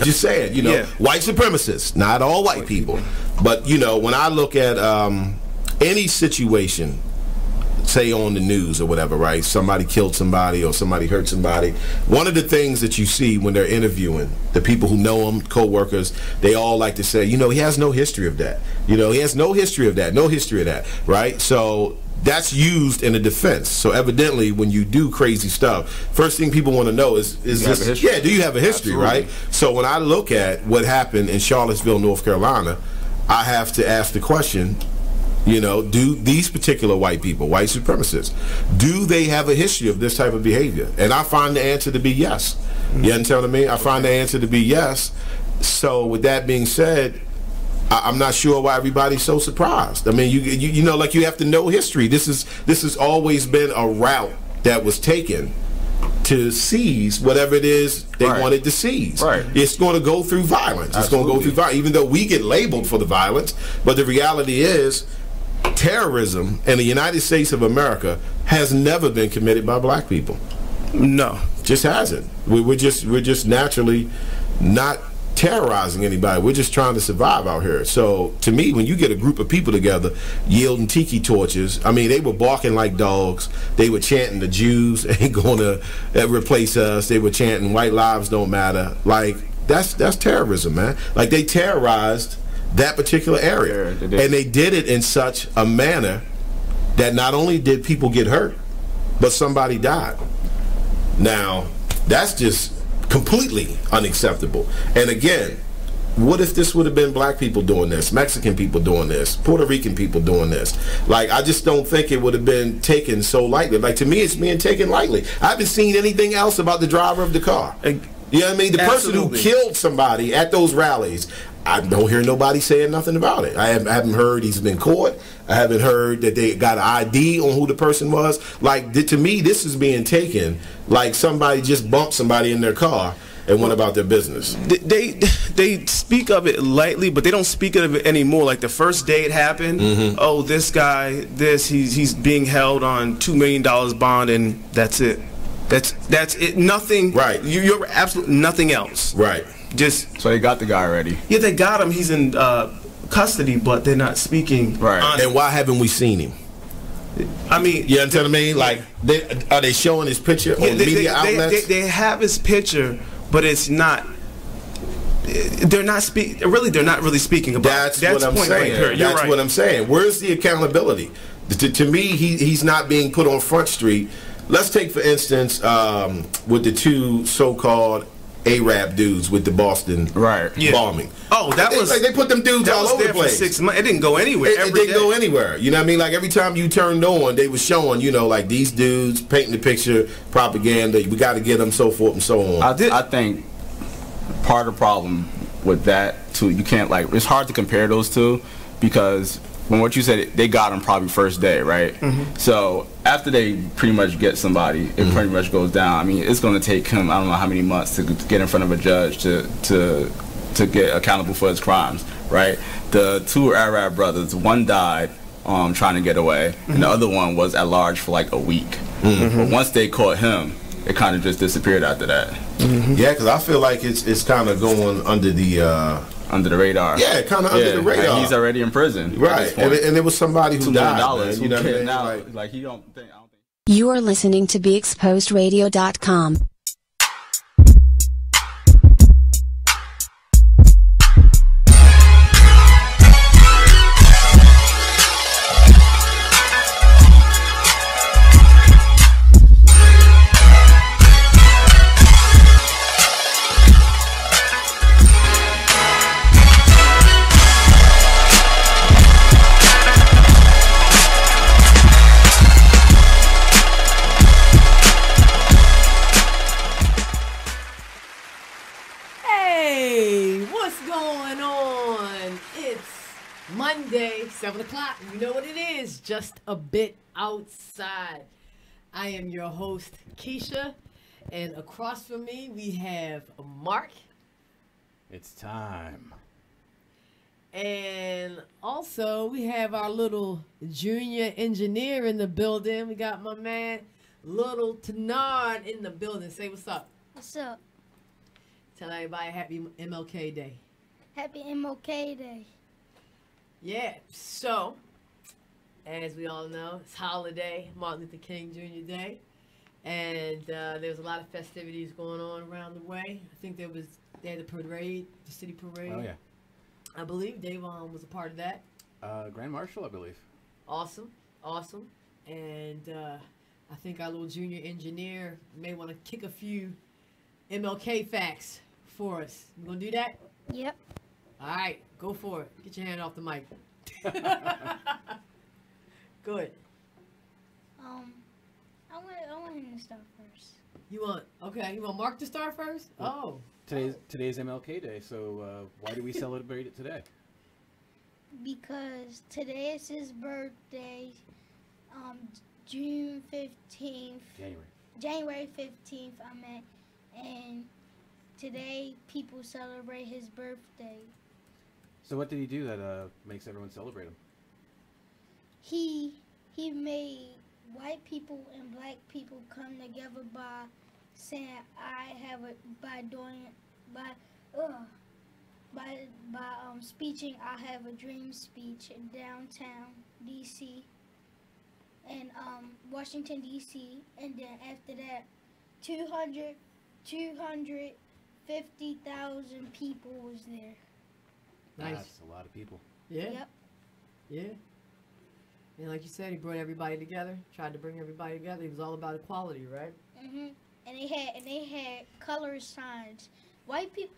Just saying, you know, white supremacists, not all white people. But, you know, when I look at any situation, say on the news or whatever, right? Somebody killed somebody or somebody hurt somebody. One of the things that you see when they're interviewing the people who know him, co-workers, they all like to say, you know, he has no history of that. You know, he has no history of that, no history of that, right? So that's used in a defense. So evidently, when you do crazy stuff, first thing people want to know is this, yeah, do you have a history, right? So when I look at what happened in Charlottesville, North Carolina, I have to ask the question, you know, do these particular white people, white supremacists, do they have a history of this type of behavior? And I find the answer to be yes. You understand what I mean? I find the answer to be yes. So with that being said, I'm not sure why everybody's so surprised. I mean, you know, like you have to know history. This has always been a route that was taken to seize whatever it is they wanted to seize. It's going to go through violence. It's going to go through violence, even though we get labeled for the violence. But the reality is, terrorism in the United States of America has never been committed by black people. No, just hasn't. We're just naturally not terrorizing anybody. We're just trying to survive out here. So to me, when you get a group of people together yielding tiki torches, I mean, they were barking like dogs. They were chanting the Jews ain't going to replace us. They were chanting white lives don't matter. Like that's terrorism, man. Like they terrorized that particular area, and they did it in such a manner that not only did people get hurt, but somebody died. Now that's just completely unacceptable. And again, what if this would have been black people doing this, Mexican people doing this, Puerto Rican people doing this? Like, I just don't think it would have been taken so lightly. Like, to me, it's being taken lightly. I haven't seen anything else about the driver of the car. You know what I mean? The person who killed somebody at those rallies, I don't hear nobody saying nothing about it. I haven't heard he's been caught. I haven't heard that they got an ID on who the person was. Like, to me, this is being taken like somebody just bumped somebody in their car and went about their business. They speak of it lightly, but they don't speak of it anymore. Like the first day it happened, oh, this guy, he's being held on $2 million bond, and that's it. That's it. Nothing. Right. You're absolutely nothing else. Right. Just so they got the guy already. Yeah, they got him. He's in custody, but they're not speaking. Right. And why haven't we seen him? I mean, you understand what I mean? Like, are they showing his picture on media outlets? They have his picture, but it's not. They're not speaking. Really, they're not really speaking about. That's what I'm saying. That's what I'm saying. Where's the accountability? To me, he's not being put on Front Street. Let's take, for instance, with the two so-called Arab dudes with the Boston bombing. Oh, that was like they put them dudes all over the place. For 6 months. It didn't go anywhere. It didn't go anywhere. You know what I mean? Like every time you turned on, they were showing, you know, like these dudes painting the picture, propaganda. We got to get them, so forth and so on. I think part of the problem with that too, you can't it's hard to compare those two because from what you said, they got him probably first day, right? So after they pretty much get somebody, it pretty much goes down. I mean, it's going to take him, I don't know how many months to get in front of a judge to get accountable for his crimes, right? The two Arab brothers, one died trying to get away, and the other one was at large for like a week. But once they caught him, it kind of just disappeared after that. Yeah, because I feel like it's kind of going under the radar. Yeah, kind of under the radar. Like he's already in prison. Right, and there was somebody who died. You know what I mean? Now, like he don't think. You are listening to BeExposedRadio.com. Monday, 7 o'clock. You know what it is. Just a bit outside. I am your host, Kescia. And across from me, we have Mark. It's time. And also, we have our little junior engineer in the building. We got my man, Little Tenard, in the building. Say what's up. What's up? Tell everybody happy MLK Day. Happy MLK Day. Yeah, so, as we all know, it's holiday, Martin Luther King Jr. Day. And there's a lot of festivities going on around the way. I think they had the parade, the city parade. Oh, yeah. I believe Davon was a part of that. Grand Marshal, I believe. Awesome. And I think our little junior engineer may want to kick a few MLK facts for us. You gonna do that? Yep. All right, go for it. Get your hand off the mic. Good. I want him to start first. You want Mark to start first? Oh. Today's MLK Day, so why do we celebrate it today? Because today is his birthday, June 15th. January 15th, and today people celebrate his birthday. So what did he do that makes everyone celebrate him? He made white people and black people come together by saying speeching I have a dream speech in downtown DC and Washington DC, and then after that 250,000 people was there. Nice. That's a lot of people. Yeah. Yep. Yeah. And like you said, he brought everybody together. Tried to bring everybody together. He was all about equality, right? Mhm. And they had color signs. White people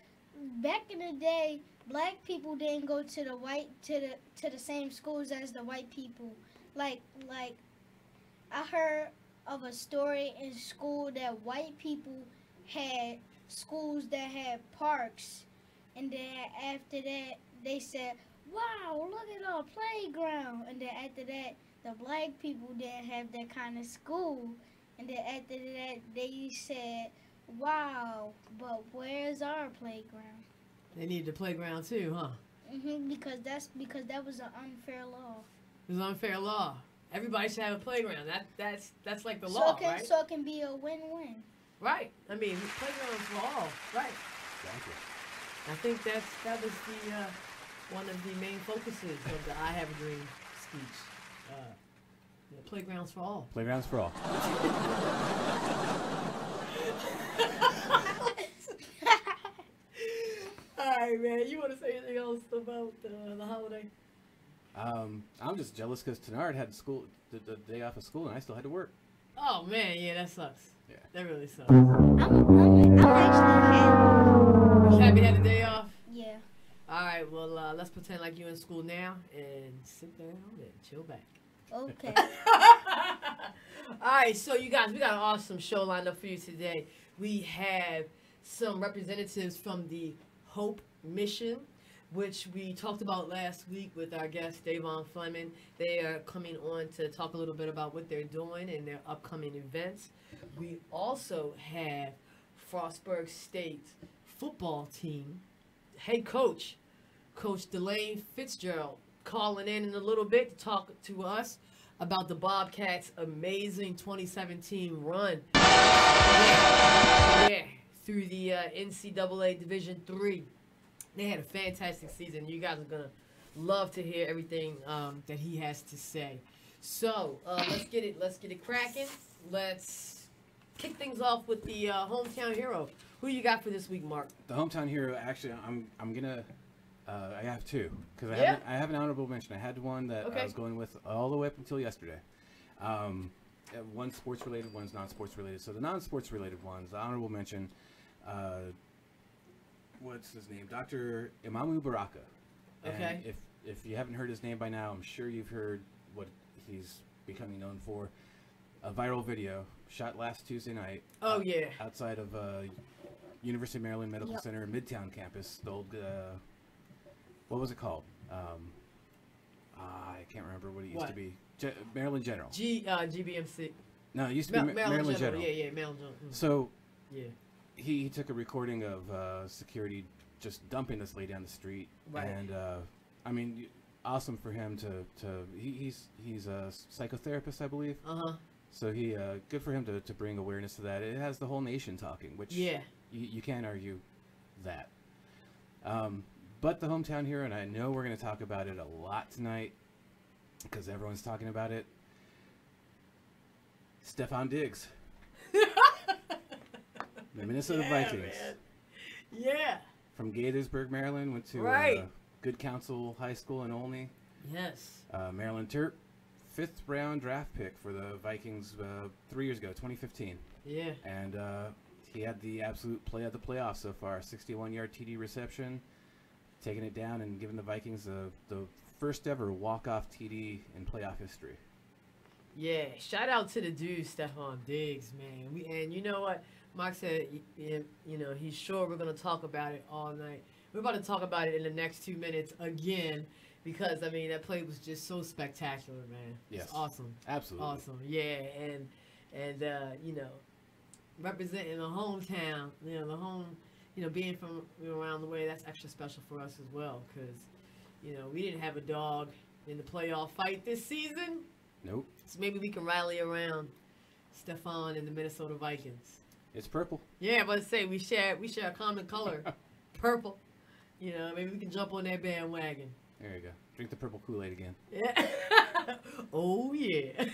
back in the day, black people didn't go to the same schools as the white people. Like I heard of a story in school that white people had schools that had parks, and then after that they said, "Wow, look at our playground." And then after that, the black people didn't have that kind of school. And then after that, they said, "Wow, but where's our playground?" They needed a playground too, huh? Because that was an unfair law. It was an unfair law. Everybody should have a playground. That's like the law, right? So it can be a win-win. Right. I mean, playgrounds for all. Right. Exactly. I think that was the one of the main focuses of the I Have a Dream speech. Playgrounds for all. Playgrounds for all. All right, man. You want to say anything else about the holiday? I'm just jealous because Tenard had school the day off of school and I still had to work. Oh man, yeah, that sucks. Yeah. That really sucks. I'm actually happy. You happy you had a day off? Yeah. All right, well, let's pretend like you're in school now and sit down and chill back. Okay. All right, so you guys, we got an awesome show lined up for you today. We have some representatives from the Hope Mission, which we talked about last week with our guest, Davon Fleming. They are coming on to talk a little bit about what they're doing and their upcoming events. We also have Frostburg State's football team head coach, Coach DeLane Fitzgerald, calling in a little bit to talk to us about the Bobcats' amazing 2017 run through the NCAA Division III. They had a fantastic season. You guys are going to love to hear everything that he has to say. So let's get it cracking. Let's kick things off with the hometown hero. Who you got for this week, Mark? The hometown hero, actually, I'm gonna. I have two because I have an honorable mention. I had one that I was going with all the way up until yesterday. One sports related, one's non-sports related. So the non-sports related ones, the honorable mention. What's his name? Dr. Imamu Baraka. Okay. And if you haven't heard his name by now, I'm sure you've heard what he's becoming known for. A viral video shot last Tuesday night. Oh yeah. Outside of University of Maryland Medical Center Midtown campus. The old what was it called? I can't remember what it used to be. Maryland General. GBMC. No, it used to be Maryland General. Yeah, Maryland General. So yeah, he took a recording of security just dumping this lady down the street, and I mean, awesome for him to he's a psychotherapist, I believe. So he good for him to bring awareness to that. It has the whole nation talking, which you can't argue that. But the hometown hero, and I know we're going to talk about it a lot tonight because everyone's talking about it. Stefon Diggs. The Minnesota Vikings. Man. Yeah. From Gaithersburg, Maryland, went to Good Counsel High School in Olney. Yes. Maryland Terp, 5th round draft pick for the Vikings 3 years ago, 2015. Yeah. And he had the absolute play of the playoffs so far, 61-yard TD reception, taking it down and giving the Vikings the first ever walk-off TD in playoff history. Yeah, shout out to the dude, Stefon Diggs, man. And you know what? Mark said, you know, he's sure we're going to talk about it all night. We're about to talk about it in the next 2 minutes again because, I mean, that play was just so spectacular, man. Yes. It's awesome. Absolutely. Awesome. Yeah, and you know, representing the hometown, you know, the home, you know, being from around the way, that's extra special for us as well because, you know, we didn't have a dog in the playoff fight this season. Nope. So maybe we can rally around Stefon and the Minnesota Vikings. It's purple. Yeah, but say we share a common color, purple. You know, maybe we can jump on that bandwagon. There you go. Drink the purple Kool-Aid again. Yeah. Oh yeah.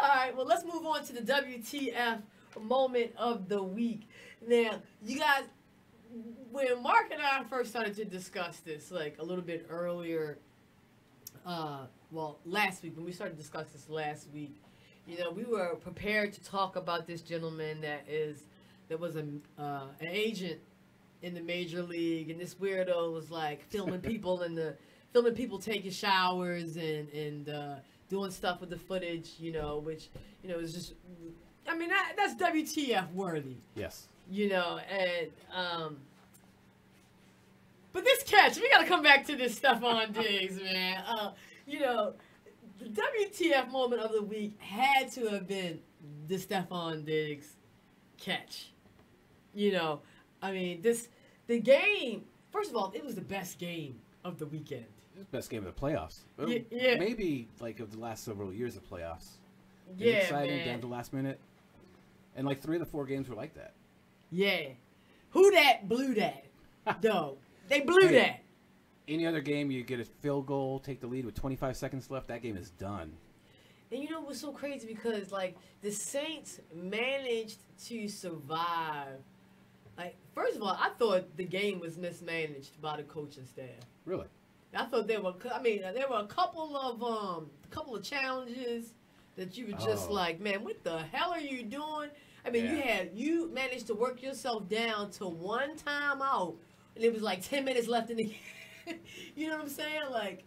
All right. Well, let's move on to the WTF moment of the week. Now, you guys, when Mark and I first started to discuss this, like a little bit earlier, well, last week when we started to discuss this last week. You know, we were prepared to talk about this gentleman that was an agent in the major league, and this weirdo was like filming people taking showers and doing stuff with the footage. You know, which you know is just, I mean, that's WTF worthy. Yes. You know, and but this catch, we gotta come back to this Stefon Diggs, man. You know. The WTF moment of the week had to have been the Stefon Diggs catch. You know, I mean, the game, first of all, it was the best game of the weekend. It was the best game of the playoffs. Yeah. Maybe, like, of the last several years of playoffs. Yeah, exciting, man. down to the last minute. And, like, 3 of the 4 games were like that. Yeah. Who that blew that, though? They blew that. Any other game, you get a field goal, take the lead with 25 seconds left, that game is done. And you know what's so crazy? Because, like, the Saints managed to survive. Like, first of all, I thought the game was mismanaged by the coaching staff. Really? I thought there were a couple of challenges that you were just like, man, what the hell are you doing? I mean, you managed to work yourself down to one timeout, and it was like 10 minutes left in the game. You know what I'm saying? Like,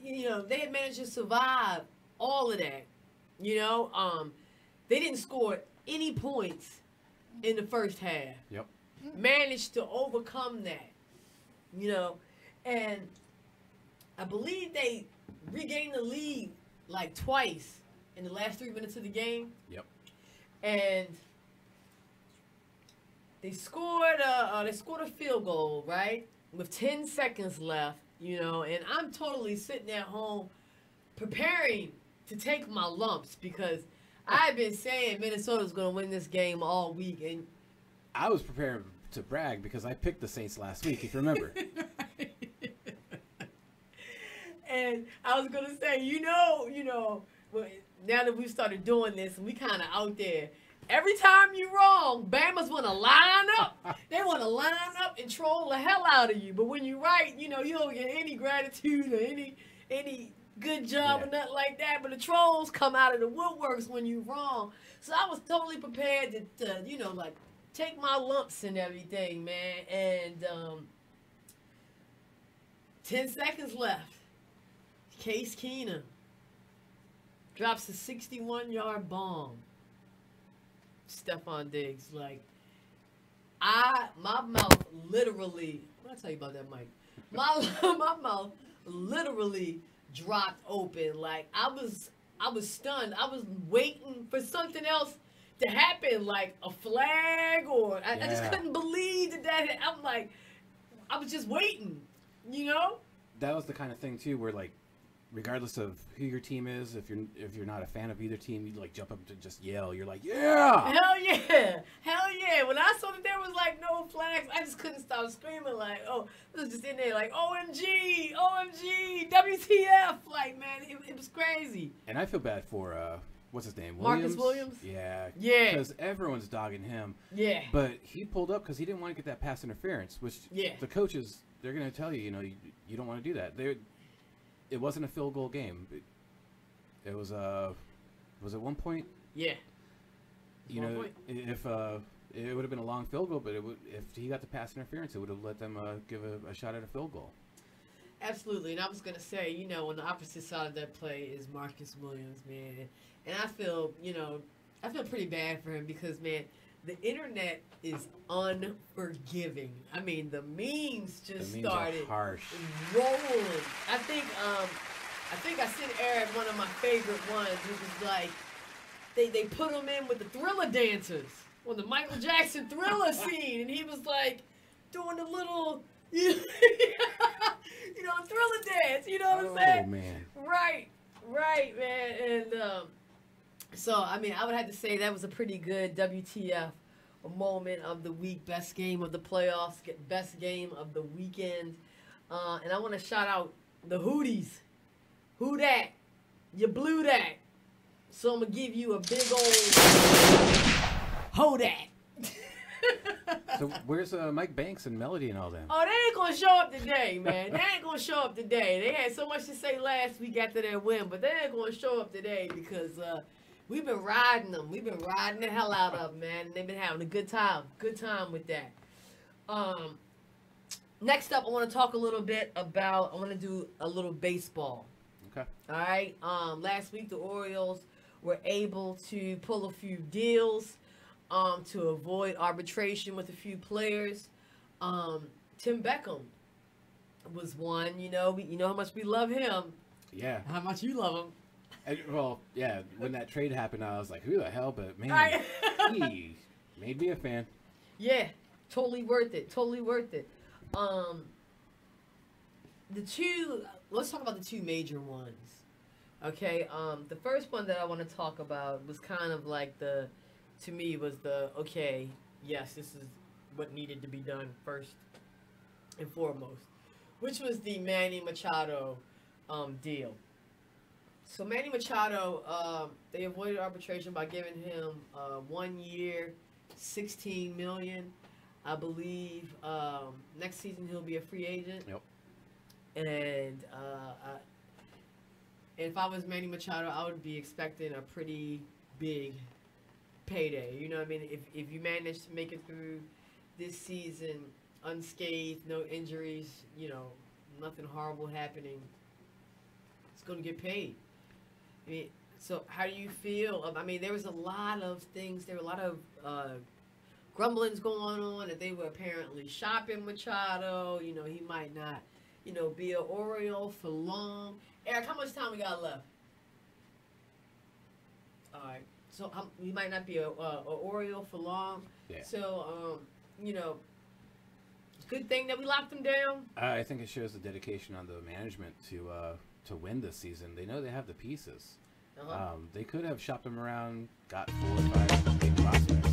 you know, they had managed to survive all of that. You know, they didn't score any points in the first half. Yep. Managed to overcome that. You know, and I believe they regained the lead like twice in the last 3 minutes of the game. Yep. And they scored a field goal, right? With 10 seconds left, you know, and I'm totally sitting at home preparing to take my lumps because I've been saying Minnesota's going to win this game all week. And I was prepared to brag because I picked the Saints last week, if you remember. And I was going to say, you know, now that we've started doing this and we kind of out there, every time you're wrong, Bama's want to line up. They want to line up and troll the hell out of you. But when you're right, you know, you don't get any gratitude or any good job or nothing like that. But the trolls come out of the woodworks when you're wrong. So I was totally prepared to you know, like, take my lumps and everything, man. And 10 seconds left. Case Keenum drops a 61-yard bomb. Stefon Diggs, like, my mouth literally, what did I tell you about that, Mike? My mouth literally dropped open. Like, I was stunned. I was waiting for something else to happen, like a flag, or I just couldn't believe that. I'm like, I was just waiting, you know? That was the kind of thing, too, where, like, regardless of who your team is, if you're not a fan of either team, you like jump up to just yell. You're like, yeah, hell yeah, hell yeah. When I saw that there was like no flags, I just couldn't stop screaming like, oh, I was just in there like, OMG, OMG, WTF, like man, it was crazy. And I feel bad for what's his name, Marcus Williams. Yeah, because everyone's dogging him. Yeah, but he pulled up because he didn't want to get that pass interference, which the coaches, they're gonna tell you, you don't want to do that. It wasn't a field goal game. It was at 1 point? Yeah. If it would have been a long field goal, but if he got the pass interference, it would have let them give a shot at a field goal. Absolutely, and I was gonna say, on the opposite side of that play is Marcus Williams, man, and I feel pretty bad for him because, man, the internet is unforgiving. I mean, the memes just started harsh. rolling. I think I sent Eric one of my favorite ones. It was like they put him in with the Thriller dancers on the Michael Jackson Thriller scene, and he was like doing the little, Thriller dance. You know what I'm saying? Oh man. Right, man, and so I mean, I would have to say that was a pretty good WTF moment of the week, best game of the playoffs, best game of the weekend, and I want to shout out the Hooties. Who dat? You blew that. So I'm gonna give you a big old ho dat. So where's Mike Banks and Melody and all them? Oh, they ain't gonna show up today, man. They ain't gonna show up today. They had so much to say last week after their win, but they ain't gonna show up today because we've been riding them. We've been riding the hell out of them, man. They've been having a good time. Good time with that. Next up, I want to talk a little bit about, I want to do a little baseball. Okay. All right. Last week, the Orioles were able to pull a few deals to avoid arbitration with a few players. Tim Beckham was one. You know how much we love him. Yeah. How much you love him. Well, yeah, when that trade happened, I was like, who the hell? But, man, he made me a fan. Yeah, totally worth it. Totally worth it. Let's talk about the two major ones. Okay, the first one that I want to talk about was kind of like okay, yes, this is what needed to be done first and foremost, which was the Manny Machado deal. So Manny Machado, they avoided arbitration by giving him 1 year, $16 million. I believe next season he'll be a free agent. Yep. And if I was Manny Machado, I would be expecting a pretty big payday. You know what I mean? If you manage to make it through this season unscathed, no injuries, nothing horrible happening, it's going to get paid. I mean, so how do you feel? I mean, there was a lot of things. There were a lot of grumblings going on that they were apparently shopping Machado. He might not, be an Oriole for long. Eric, how much time we got left? All right. So he might not be a Oriole for long. Yeah. So, good thing that we locked him down. I think it shows the dedication on the management to win this season. They know they have the pieces. Uh-huh. They could have shopped him around, got 4 or 5 big prospects.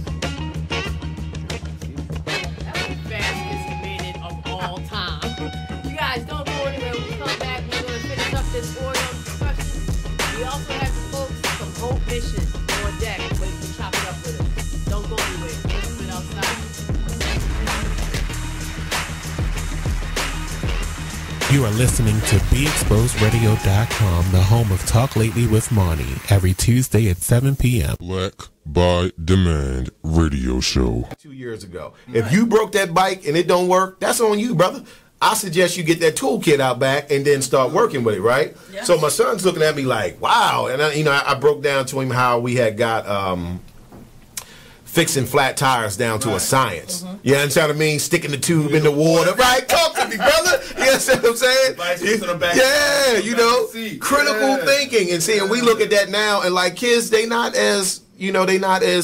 That was the fastest minute of all time. You guys don't go anywhere. When we come back, we're going to finish up this Orioles discussion. We also have the folks from Hope Mission on deck waiting to chop it up with us. Don't go anywhere. Let's sit outside. You are listening to BeExposedRadio.com, the home of Talk Lately with Monty, every Tuesday at 7 p.m. Black by Demand radio show. 2 years ago. If you broke that bike and it don't work, that's on you, brother. I suggest you get that toolkit out back and then start working with it, right? Yeah. So my son's looking at me like, wow. And I broke down to him how we had got fixing flat tires down to a science. Mm-hmm. You understand what I mean? Sticking the tube in the water. Right? Talk to me, brother. You understand what I'm saying? Critical thinking. And seeing, we look at that now and like kids, they not as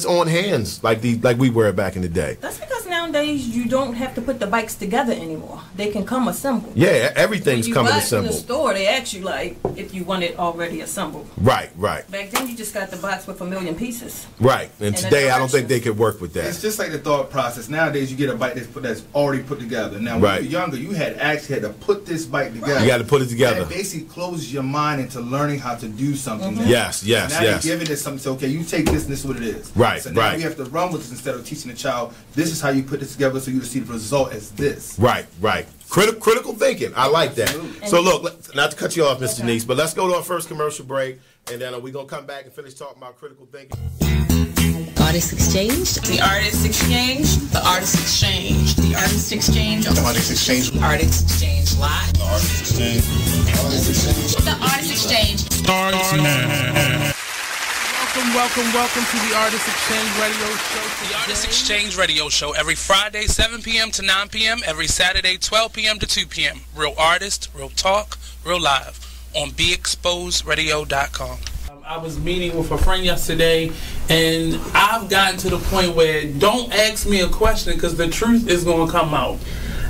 on hands like we were back in the day. That's because now nowadays you don't have to put the bikes together anymore. They can come assembled. Yeah, everything's coming assembled. In the store, they ask you like if you want it already assembled. Right, right. Back then, you just got the box with 1,000,000 pieces. Right, and today I don't think they could work with that. It's just like the thought process. Nowadays, you get a bike that's already put together. Now, when you were younger, you had to put this bike together. You got to put it together. That basically closes your mind into learning how to do something. Yes, yes, now yes. you're giving it something. So, okay, you take this, and this is what it is. Right, so now right. you have to run with this instead of teaching the child. This is how you put this together, so you see the result as this. Right, right. Critical thinking. I like that. Absolutely. So look, not to cut you off, Mr. Denise, but let's go to our first commercial break, and then we're going to come back and finish talking about critical thinking. Artist Exchange. The Artist Exchange. The Artist Exchange. The Artist Exchange. The Artist Exchange. The Artist Exchange Live. The Artist Exchange. The Artist Exchange. The Artist Exchange. Starts now. Welcome to the Artist Exchange Radio Show. The Artist Exchange Radio Show every Friday, 7 p.m. to 9 p.m. Every Saturday, 12 p.m. to 2 p.m. Real artists, real talk, real live on BeExposedRadio.com. I was meeting with a friend yesterday, and I've gotten to the point where don't ask me a question because the truth is going to come out.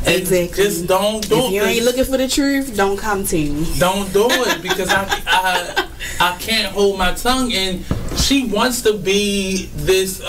And exactly. Just don't do it. If you ain't looking for the truth, don't come to me. Don't do it because I can't hold my tongue. And she wants to be this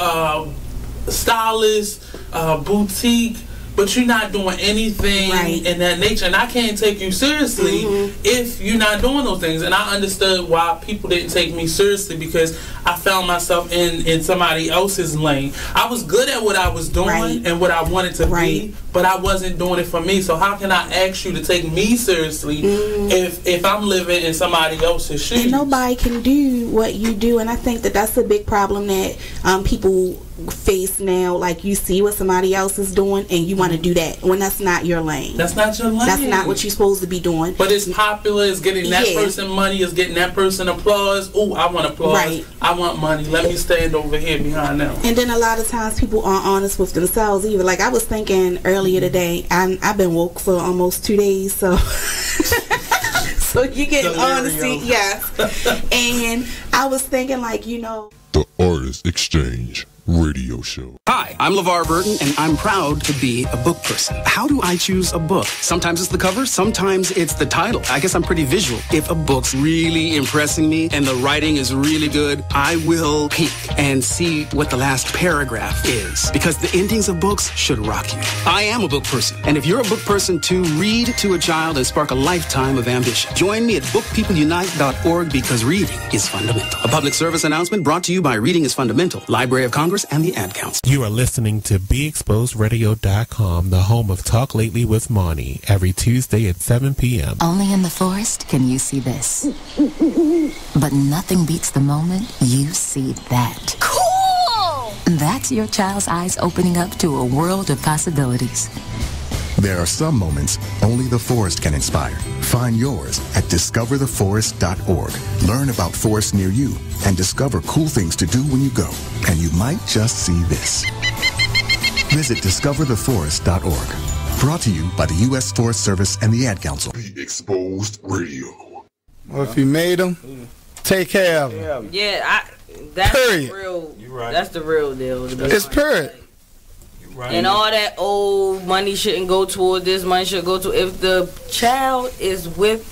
stylist, boutique, but you're not doing anything in that nature. And I can't take you seriously if you're not doing those things. And I understood why people didn't take me seriously because I found myself in somebody else's lane. I was good at what I was doing and what I wanted to be, but I wasn't doing it for me. So how can I ask you to take me seriously if I'm living in somebody else's shoes? And nobody can do what you do. And I think that that's a big problem that people face now. Like, you see what somebody else is doing and you want to do that when that's not your lane. That's not your lane. That's not what you're supposed to be doing. But it's popular. It's getting that person money. It's getting that person applause. Oh, I want applause. I want money. Let me stand over here behind them. And then a lot of times people aren't honest with themselves either. Like, I was thinking earlier today, I've been woke for almost 2 days, so so you get honesty, and I was thinking, like, The Artist Exchange Radio Show. Hi, I'm LeVar Burton, and I'm proud to be a book person. How do I choose a book? Sometimes it's the cover, sometimes it's the title. I guess I'm pretty visual. If a book's really impressing me and the writing is really good, I will peek and see what the last paragraph is, because the endings of books should rock you. I am a book person, and if you're a book person too, read to a child and spark a lifetime of ambition. Join me at bookpeopleunite.org, because reading is fundamental. A public service announcement brought to you by Reading is Fundamental, Library of Congress, and the Ad Council. You are listening to BeExposedRadio.com, the home of Talk Lately with Monty, every Tuesday at 7 p.m. Only in the forest can you see this. But nothing beats the moment you see that. Cool! That's your child's eyes opening up to a world of possibilities. There are some moments only the forest can inspire. Find yours at discovertheforest.org. Learn about forests near you and discover cool things to do when you go. And you might just see this. Visit discovertheforest.org. Brought to you by the U.S. Forest Service and the Ad Council. Be Exposed Radio. Well, if you made them, take care of them. Yeah, that's period. Real. That's the real deal. It's period. Right. And all that old money shouldn't go toward this, money should go to, if the child is with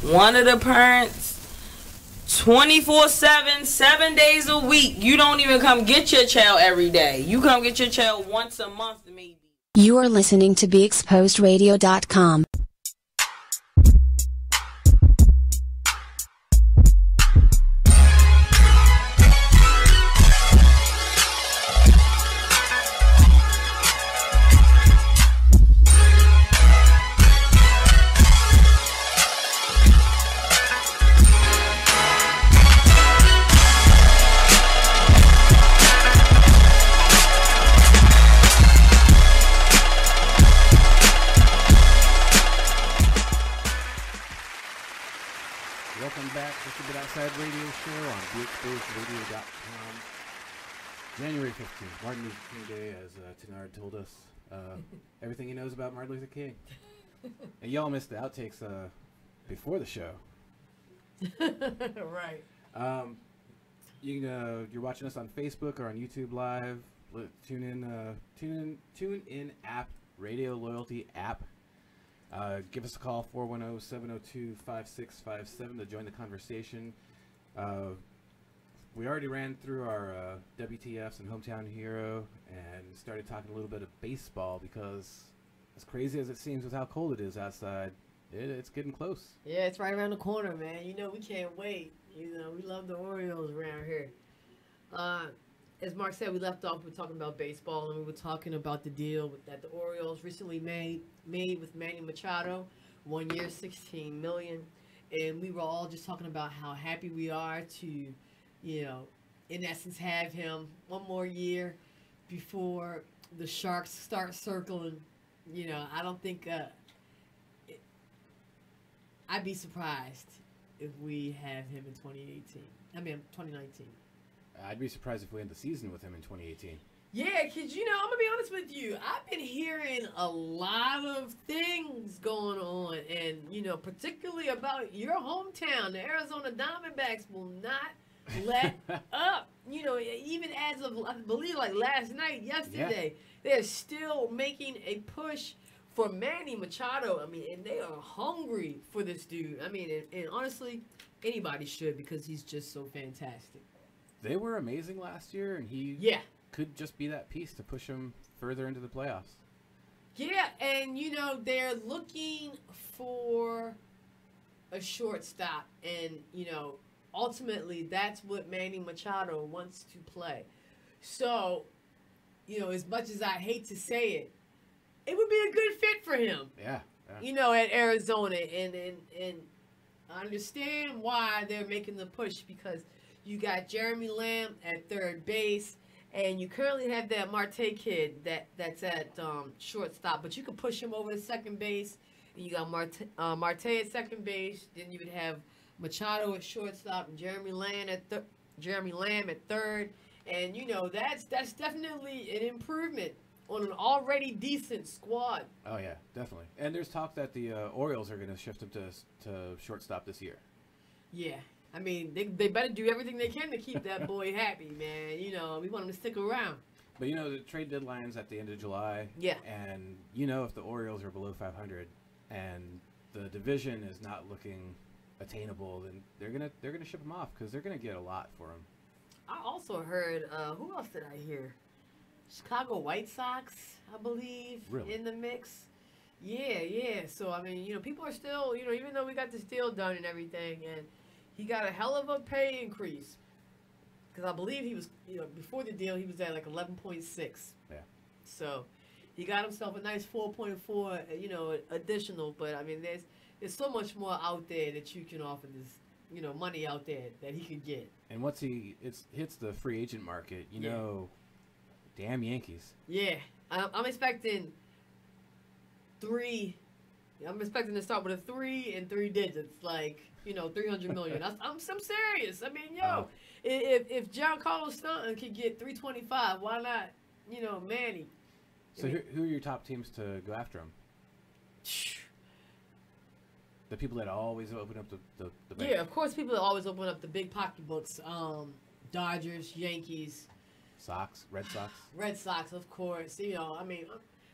one of the parents 24/7, 7 days a week, you don't even come get your child every day. You come get your child once a month maybe. You are listening to BeExposedRadio.com. January 15th, Martin Luther King Day, as Tenard told us everything he knows about Martin Luther King. And y'all missed the outtakes before the show. Right. You're watching us on Facebook or on YouTube Live. Tune in app, radio loyalty app. Give us a call, 410-702-5657 to join the conversation. We already ran through our WTFs and Hometown Hero and started talking a little bit of baseball because as crazy as it seems with how cold it is outside, it's getting close. Yeah, it's right around the corner, man. You know, we can't wait. You know, we love the Orioles around here. As Mark said, we left off with talking about baseball, and we were talking about the deal that the Orioles recently made with Manny Machado, 1 year, $16 million. And we were all just talking about how happy we are to, you know, in essence, have him one more year before the Sharks start circling. You know, I don't think I'd be surprised if we have him in 2019. I'd be surprised if we end the season with him in 2018. Yeah, because, you know, I'm going to be honest with you. I've been hearing a lot of things going on. And, you know, particularly about your hometown. The Arizona Diamondbacks will not let up. You know, even as of, I believe, like yesterday, they're still making a push for Manny Machado. I mean, and they are hungry for this dude. I mean, and honestly, anybody should because he's just so fantastic. They were amazing last year, and he could just be that piece to push them further into the playoffs. Yeah, and, you know, they're looking for a shortstop, and, you know, ultimately that's what Manny Machado wants to play. So, you know, as much as I hate to say it, it would be a good fit for him. Yeah. You know, at Arizona, and I understand why they're making the push because you got Jeremy Lamb at third base, and you currently have that Marte kid that's at shortstop, but you could push him over to second base, and you got Marte at second base, then you would have Machado at shortstop and Jeremy Lamb at third, and you know that's definitely an improvement on an already decent squad. Oh yeah, definitely. And there's talk that the Orioles are going to shift him to shortstop this year. Yeah. I mean, they better do everything they can to keep that boy happy, man. You know, we want him to stick around. But, you know, the trade deadline's at the end of July. Yeah. And, you know, if the Orioles are below 500 and the division is not looking attainable, then they're gonna ship him off because they're going to get a lot for him. I also heard, who else did I hear? Chicago White Sox, I believe, in the mix. Yeah. So, I mean, you know, people are still, you know, even though we got this deal done and everything, and he got a hell of a pay increase because I believe he was, you know, before the deal, he was at like 11.6. Yeah. So he got himself a nice 4.4, you know, additional. But I mean, there's so much more out there that you can offer this, you know, money out there that he could get. And once hits the free agent market, you know, damn Yankees. Yeah, I'm expecting I'm expecting to start with a 3 and 3 digits, like, you know, 300 million. I'm serious. I mean, if Giancarlo Stanton could get 325, why not, you know, Manny? So who are your top teams to go after him? The people that always open up the bank. Yeah, of course, people that always open up the big pocketbooks. Dodgers, Yankees, Red Sox. Red Sox, of course. You know, I mean,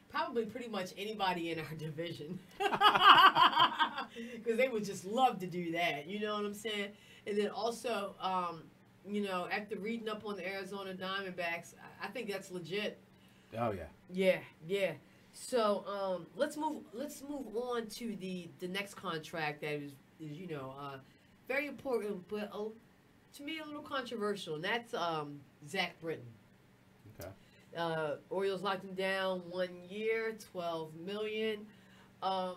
probably pretty much anybody in our division. Because they would just love to do that. You know what I'm saying? And then also, you know, after reading up on the Arizona Diamondbacks, I think that's legit. Oh, yeah. Yeah. So let's move on to the next contract that is you know, very important, but to me a little controversial, and that's Zach Britton. Okay. Orioles locked him down 1 year, $12 million. I've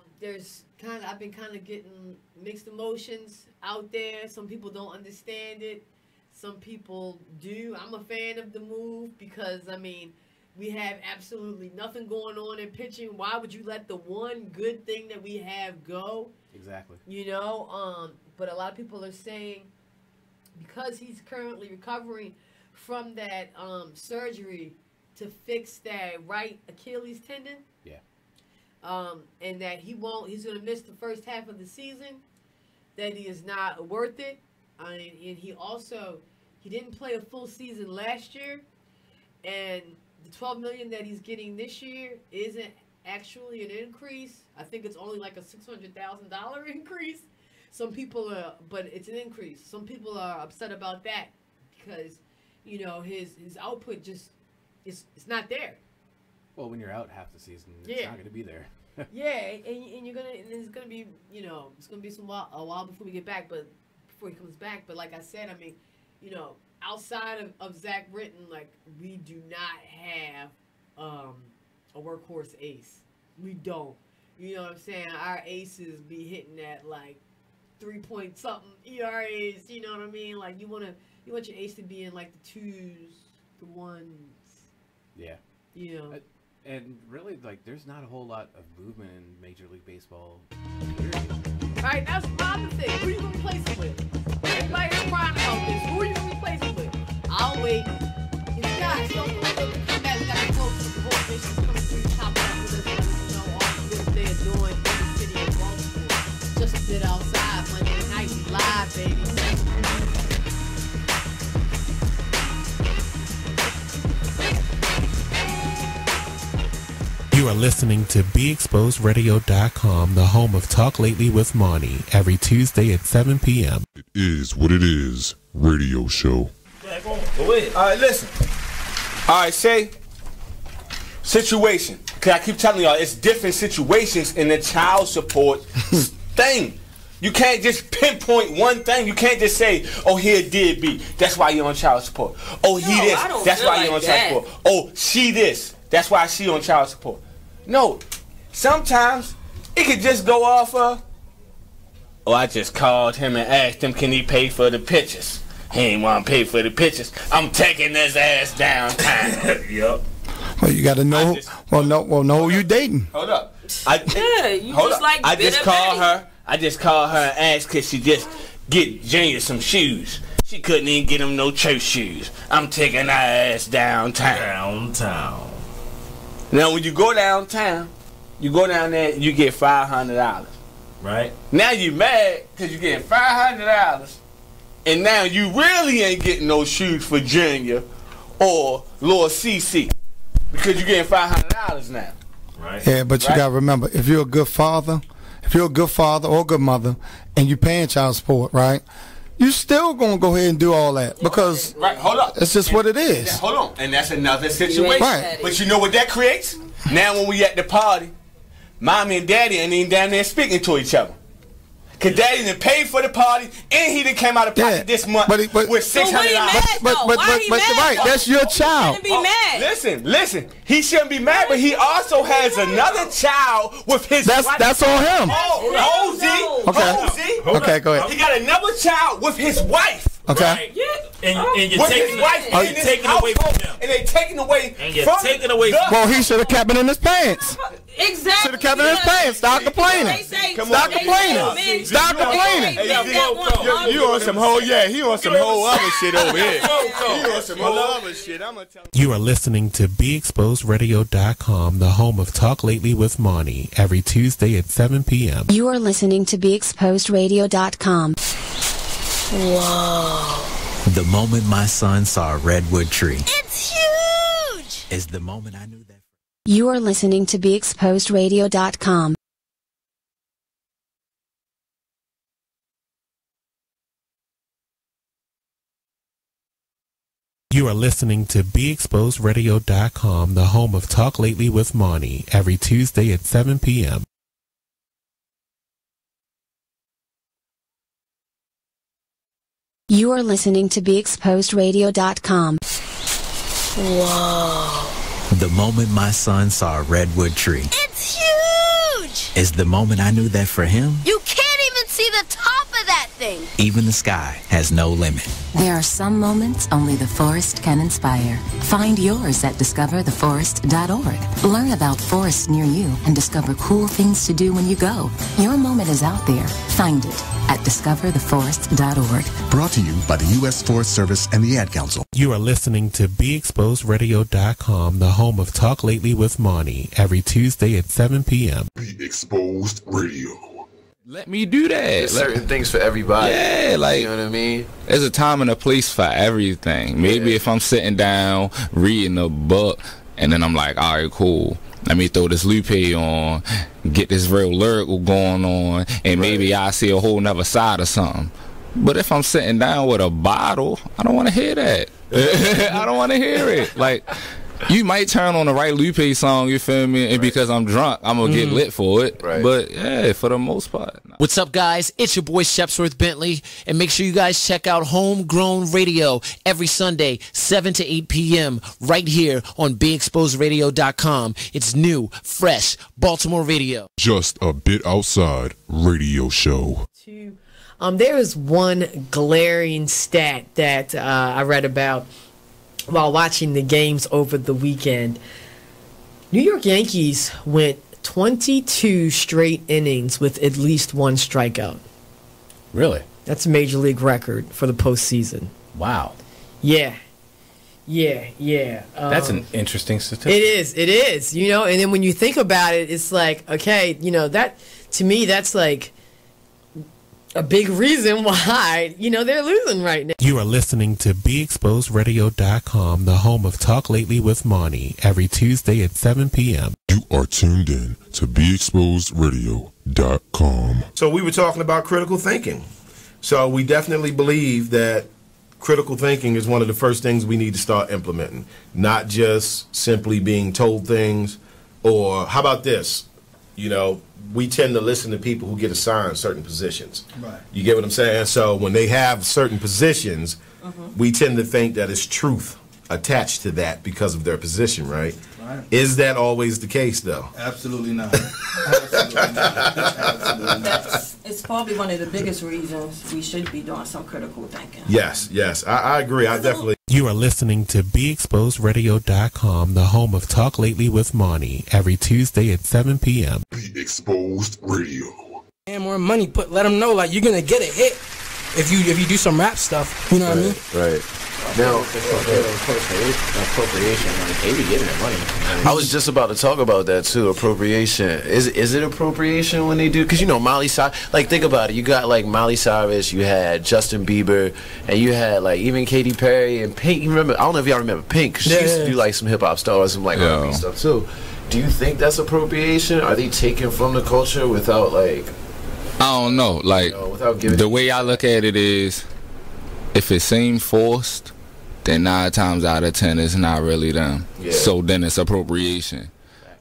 been kind of getting mixed emotions out there. Some people don't understand it. Some people do. I'm a fan of the move because, I mean, we have absolutely nothing going on in pitching. Why would you let the one good thing that we have go? Exactly. You know, but a lot of people are saying because he's currently recovering from that surgery to fix that right Achilles tendon. Yeah. And that he's going to miss the first half of the season, that he is not worth it. And he didn't play a full season last year. And the $12 million that he's getting this year isn't actually an increase. I think it's only like a $600,000 increase. Some people are, but it's an increase. Some people are upset about that because, you know, his output just it's not there. Well, when you're out half the season, it's not going to be there. Yeah, and it's gonna be, you know, it's gonna be a while before we get back, but before he comes back. But like I said, I mean, you know, outside of Zach Britton, like, we do not have a workhorse ace. We don't. You know what I'm saying? Our aces be hitting at like 3-point-something ERAs. You know what I mean? Like, you want your ace to be in like the 2s, the 1s. Yeah. You know. And really, like, there's not a whole lot of movement in Major League Baseball. Right, that's my other thing. Who are you going to replace him with? Everybody's crying about this. Who are you going to replace him with? I'll wait. If you guys don't know what to come back, we got to go to the World Nations coming through, chopping up with us, let us know all the good they're doing in the city of Baltimore. Just a bit outside, Monday night, live, baby. You are listening to BeExposedRadio.com, the home of Talk Lately with Monty, every Tuesday at 7 p.m. It is what it is. Radio show. Go ahead. All right, listen. All right, say situation. Because I keep telling y'all, it's different situations in the child support thing. You can't just pinpoint one thing. You can't just say, oh, here did be. That's why you're on child support. Oh, he this. That's why you're on child support. Oh, she this. That's why she on child support. No, sometimes it could just go off of, oh, I just called him and asked him, can he pay for the pictures? He ain't want to pay for the pictures. I'm taking his ass downtown. Yup. Well, you got to know. Know who you dating. Hold up. You just like I just called her and asked, could she just get Junior some shoes? She couldn't even get him no church shoes. I'm taking her ass downtown. Now, when you go downtown, you go down there and you get $500. Right? Now you mad because you getting $500, and now you really ain't getting no shoes for Junior or Lord CC because you're getting $500 now. Right? Yeah, but you got to remember, if you're a good father or a good mother, and you're paying child support, right? You still gonna go ahead and do all that because hold up. It's just what it is. Hold on, and that's another situation. Right. But you know what that creates? Now when we at the party, mommy and daddy ain't even down there speaking to each other. Cause daddy done paid for the party and he done came out of pocket this month with $600. Right, that's your child. Be mad. Listen. He shouldn't be mad, but he also has another child with his wife. That's on him. Okay, go ahead. He got another child with his wife. Okay. Right. And you're taking his wife and taking away from him. And they taking away from him. Well, he should have kept it in his pants. Exactly. Should have kept it in his pants. Stop complaining. Stop complaining. Stop complaining. You on some whole, he on some whole other shit over here. He on some whole other shit. I'm gonna tell you. You are listening to BeExposedRadio.com, the home of Talk Lately with Monty, every Tuesday at 7 p.m. You are listening to BeExposedRadio.com. Whoa. The moment my son saw a redwood tree. It's huge! Is the moment I knew that. You are listening to BeExposedRadio.com. You are listening to BeExposedRadio.com, the home of Talk Lately with Monty, every Tuesday at 7 p.m. You are listening to BeExposedRadio.com. Whoa. The moment my son saw a redwood tree. It's huge! Is the moment I knew that for him. You can't even see the top of that thing. Even the sky has no limit. There are some moments only the forest can inspire. Find yours at discovertheforest.org. Learn about forests near you and discover cool things to do when you go. Your moment is out there. Find it at discovertheforest.org. Brought to you by the U.S. Forest Service and the Ad Council. You are listening to BeExposedRadio.com, the home of Talk Lately with Monty, every Tuesday at 7 p.m. Be Exposed Radio. Let me do that. There's certain things for everybody. Yeah, like, you know what I mean? There's a time and a place for everything. Maybe if I'm sitting down reading a book, and then I'm like, all right, cool. Let me throw this Lupe on, get this real lyrical going on, and maybe I see a whole nother side of something. But if I'm sitting down with a bottle, I don't want to hear that. I don't want to hear it. Like, you might turn on the right Lupe song, you feel me? And because I'm drunk, I'm going to get lit for it. Right. But, yeah, for the most part. What's up, guys? It's your boy, Shepsworth Bentley. And make sure you guys check out Homegrown Radio every Sunday, 7 to 8 p.m. right here on BeExposedRadio.com. It's new, fresh, Baltimore radio. Just a Bit Outside radio show. There is one glaring stat that I read about while watching the games over the weekend. New York Yankees went 22 straight innings with at least one strikeout. Really? That's a major league record for the postseason. Wow. Yeah. That's an interesting statistic. It is, you know, and then when you think about it, it's like, okay, you know, that, to me, that's like a big reason why, you know, they're losing right now. You are listening to BeExposedRadio.com, the home of Talk Lately with Monty, every Tuesday at 7 p.m. You are tuned in to BeExposedRadio.com. So we were talking about critical thinking. So we definitely believe that critical thinking is one of the first things we need to start implementing, not just simply being told things. Or how about this? You know, we tend to listen to people who get assigned certain positions. Right. You get what I'm saying? So when they have certain positions, we tend to think that it's truth attached to that because of their position, right? Right. Is that always the case, though? Absolutely not. Absolutely not. Absolutely not. It's probably one of the biggest reasons we should be doing some critical thinking. Yes, I agree. I definitely. You are listening to BeExposedRadio.com, the home of Talk Lately with Monty, every Tuesday at 7 p.m. Be Exposed Radio. And more money, let them know, like, you're going to get a hit if you do some rap stuff. You know what I mean? Right. Now, appropriation, like, they be giving it money. I was just about to talk about that too. Appropriation. Is it appropriation when they do? Because, you know, Miley Cyrus. Like, think about it. You got like Miley Cyrus. You had Justin Bieber, and you had like even Katy Perry and Pink. You remember? I don't know if y'all remember Pink. She used to do like some hip hop stars, some like R&B stuff too. Do you think that's appropriation? Are they taking from the culture without like? I don't know. Like, without giving the way I look at it is, if it seems forced, then 9 times out of 10 it's not really them. Yeah. So then it's appropriation.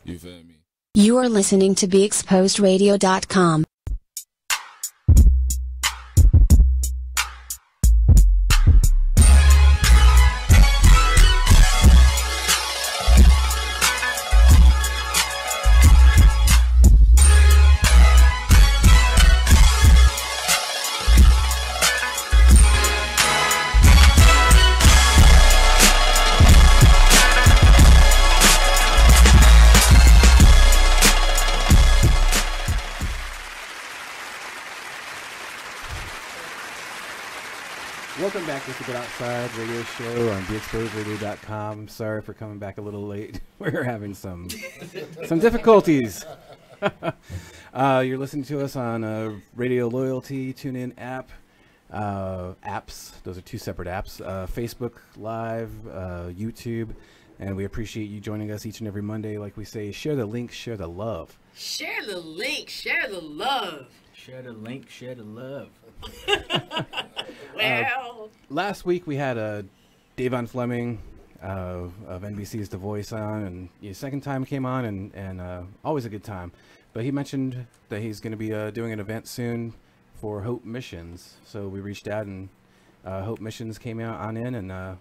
You feel me? You are listening to BeExposedRadio.com. Welcome back to the Get Outside radio show on BeExposedRadio.com. Sorry for coming back a little late. We're having some difficulties. You're listening to us on Radio Loyalty, TuneIn app, apps. Those are 2 separate apps. Facebook Live, YouTube. And we appreciate you joining us each and every Monday. Like we say, share the link, share the love. Share the link, share the love. Share the link, share the love. Well, last week we had Davon Fleming of NBC's The Voice on, and his second time came on, and always a good time. But he mentioned that he's going to be doing an event soon for Hope Missions. So we reached out, and Hope Missions came on in, and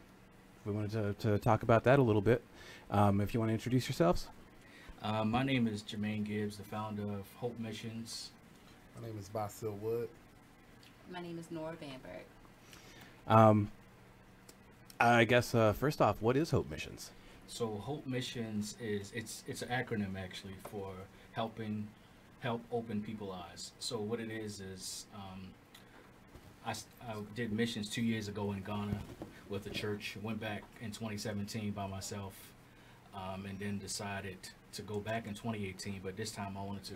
we wanted to talk about that a little bit. If you want to introduce yourselves. My name is Jermaine Gibbs, the founder of Hope Missions. My name is Basil Wood. My name is Nora Vanberg. I guess first off, what is Hope Missions? So Hope Missions it's an acronym actually for help open people's eyes. So what it is I did missions 2 years ago in Ghana with the church. Went back in 2017 by myself, and then decided to go back in 2018. But this time I wanted to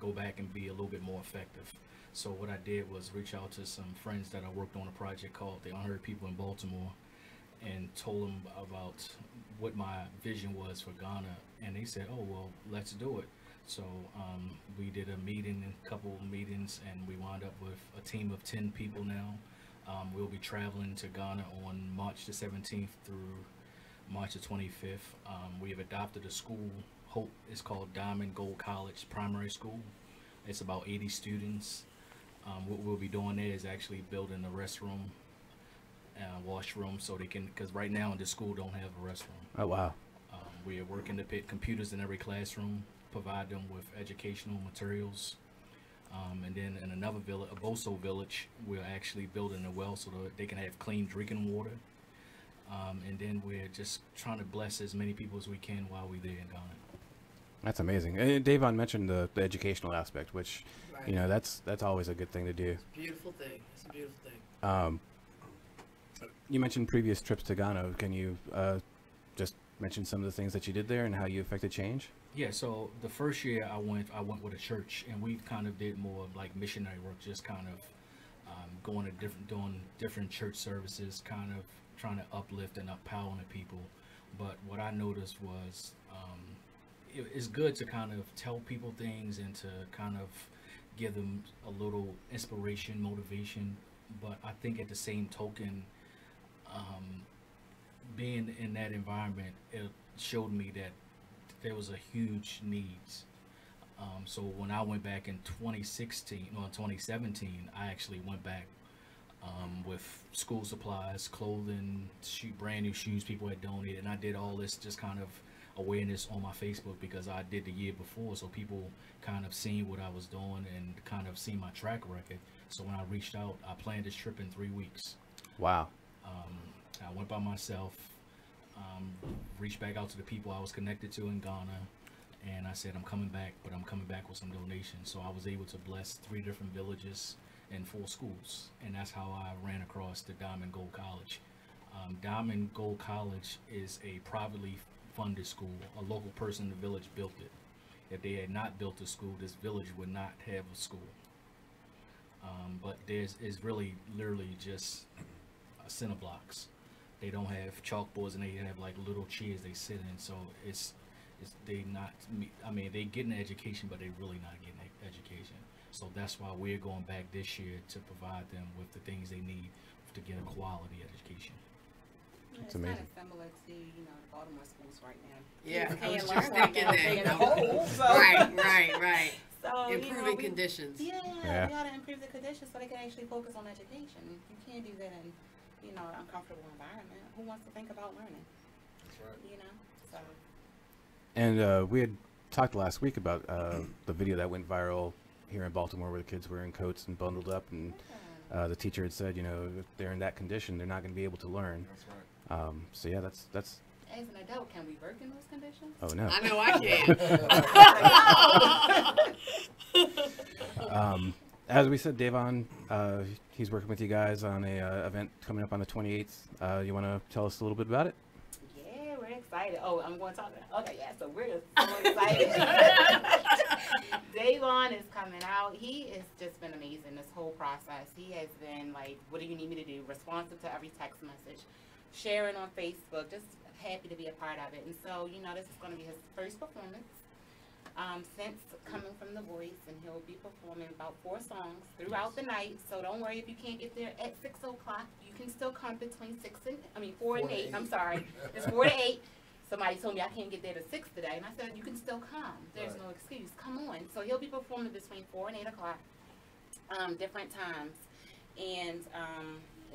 go back and be a little bit more effective. So what I did was reach out to some friends that I worked on a project called The Unheard People in Baltimore, and told them about what my vision was for Ghana, and they said, "Oh well, let's do it." So we did a meeting, a couple of meetings, and we wound up with a team of 10 people now. We'll be traveling to Ghana on March the 17th through March the 25th. We have adopted a school. Hope is called Diamond Gold College Primary School. It's about 80 students. What we'll be doing there is actually building a restroom, washroom, so they can, because right now in the school don't have a restroom. Oh wow. We are working to put computers in every classroom, provide them with educational materials. And then in another village, a Boso village, we're actually building a well so that they can have clean drinking water. And then we're just trying to bless as many people as we can while we're there in Ghana. That's amazing. And Davon mentioned the educational aspect, which, you know, that's always a good thing to do. It's a beautiful thing. It's a beautiful thing. You mentioned previous trips to Ghana. Can you just mention some of the things that you did there and how you affected change? Yeah, so the first year I went with a church, and we kind of did more of like missionary work, just kind of going to doing different church services, kind of trying to uplift and empower the people. But what I noticed was it's good to kind of tell people things and to kind of give them a little inspiration, motivation. But I think at the same token, being in that environment, it showed me that there was a huge needs. So when I went back in 2017, I actually went back with school supplies, clothing, brand new shoes people had donated, and I did all this just kind of awareness on my Facebook because I did the year before, so people kind of seen what I was doing and kind of seen my track record. So when I reached out, I planned this trip in 3 weeks. Wow. I went by myself, reached back out to the people I was connected to in Ghana, and I said, I'm coming back, but I'm coming back with some donations. So I was able to bless 3 different villages and 4 schools, and that's how I ran across the Diamond Gold College. Diamond Gold College is a privately funded school. A local person in the village built it. If they had not built a school, this village would not have a school. But it's really literally just cinder blocks. They don't have chalkboards, and they have like little chairs they sit in. So they get an education, but they really not getting an education. So that's why we're going back this year to provide them with the things they need to get a quality education. It's amazing. amazing. Kind of similar to, you know, the Baltimore schools right now. Yeah, Kids I was can't just learn thinking like they in that. the hole, so. Right. So, improving conditions. Yeah, we gotta improve the conditions so they can actually focus on education. You can't do that in, you know, an uncomfortable environment. Who wants to think about learning? That's right. You know, so. And we had talked last week about the video that went viral here in Baltimore where the kids were in coats and bundled up, and the teacher had said, you know, if they're in that condition, they're not going to be able to learn. That's right. So yeah, that's. As an adult, can we work in those conditions? Oh no. I know I can. As we said, Davon, he's working with you guys on a event coming up on the 28th. You want to tell us a little bit about it? Yeah, we're excited. Oh, I'm going to talk about it. Okay, yeah, so we're so excited. Davon is coming out. He has just been amazing this whole process. He has been like, what do you need me to do? Responsive to every text message, sharing on Facebook, just happy to be a part of it. And so, you know, this is going to be his first performance since coming from The Voice, and he'll be performing about 4 songs throughout the night. So don't worry if you can't get there at 6 o'clock. You can still come between 4 and 8. I'm sorry. It's 4 to 8. Somebody told me I can't get there to 6 today, and I said, you can still come. There's no excuse. Come on. So he'll be performing between 4 and 8 o'clock, different times. And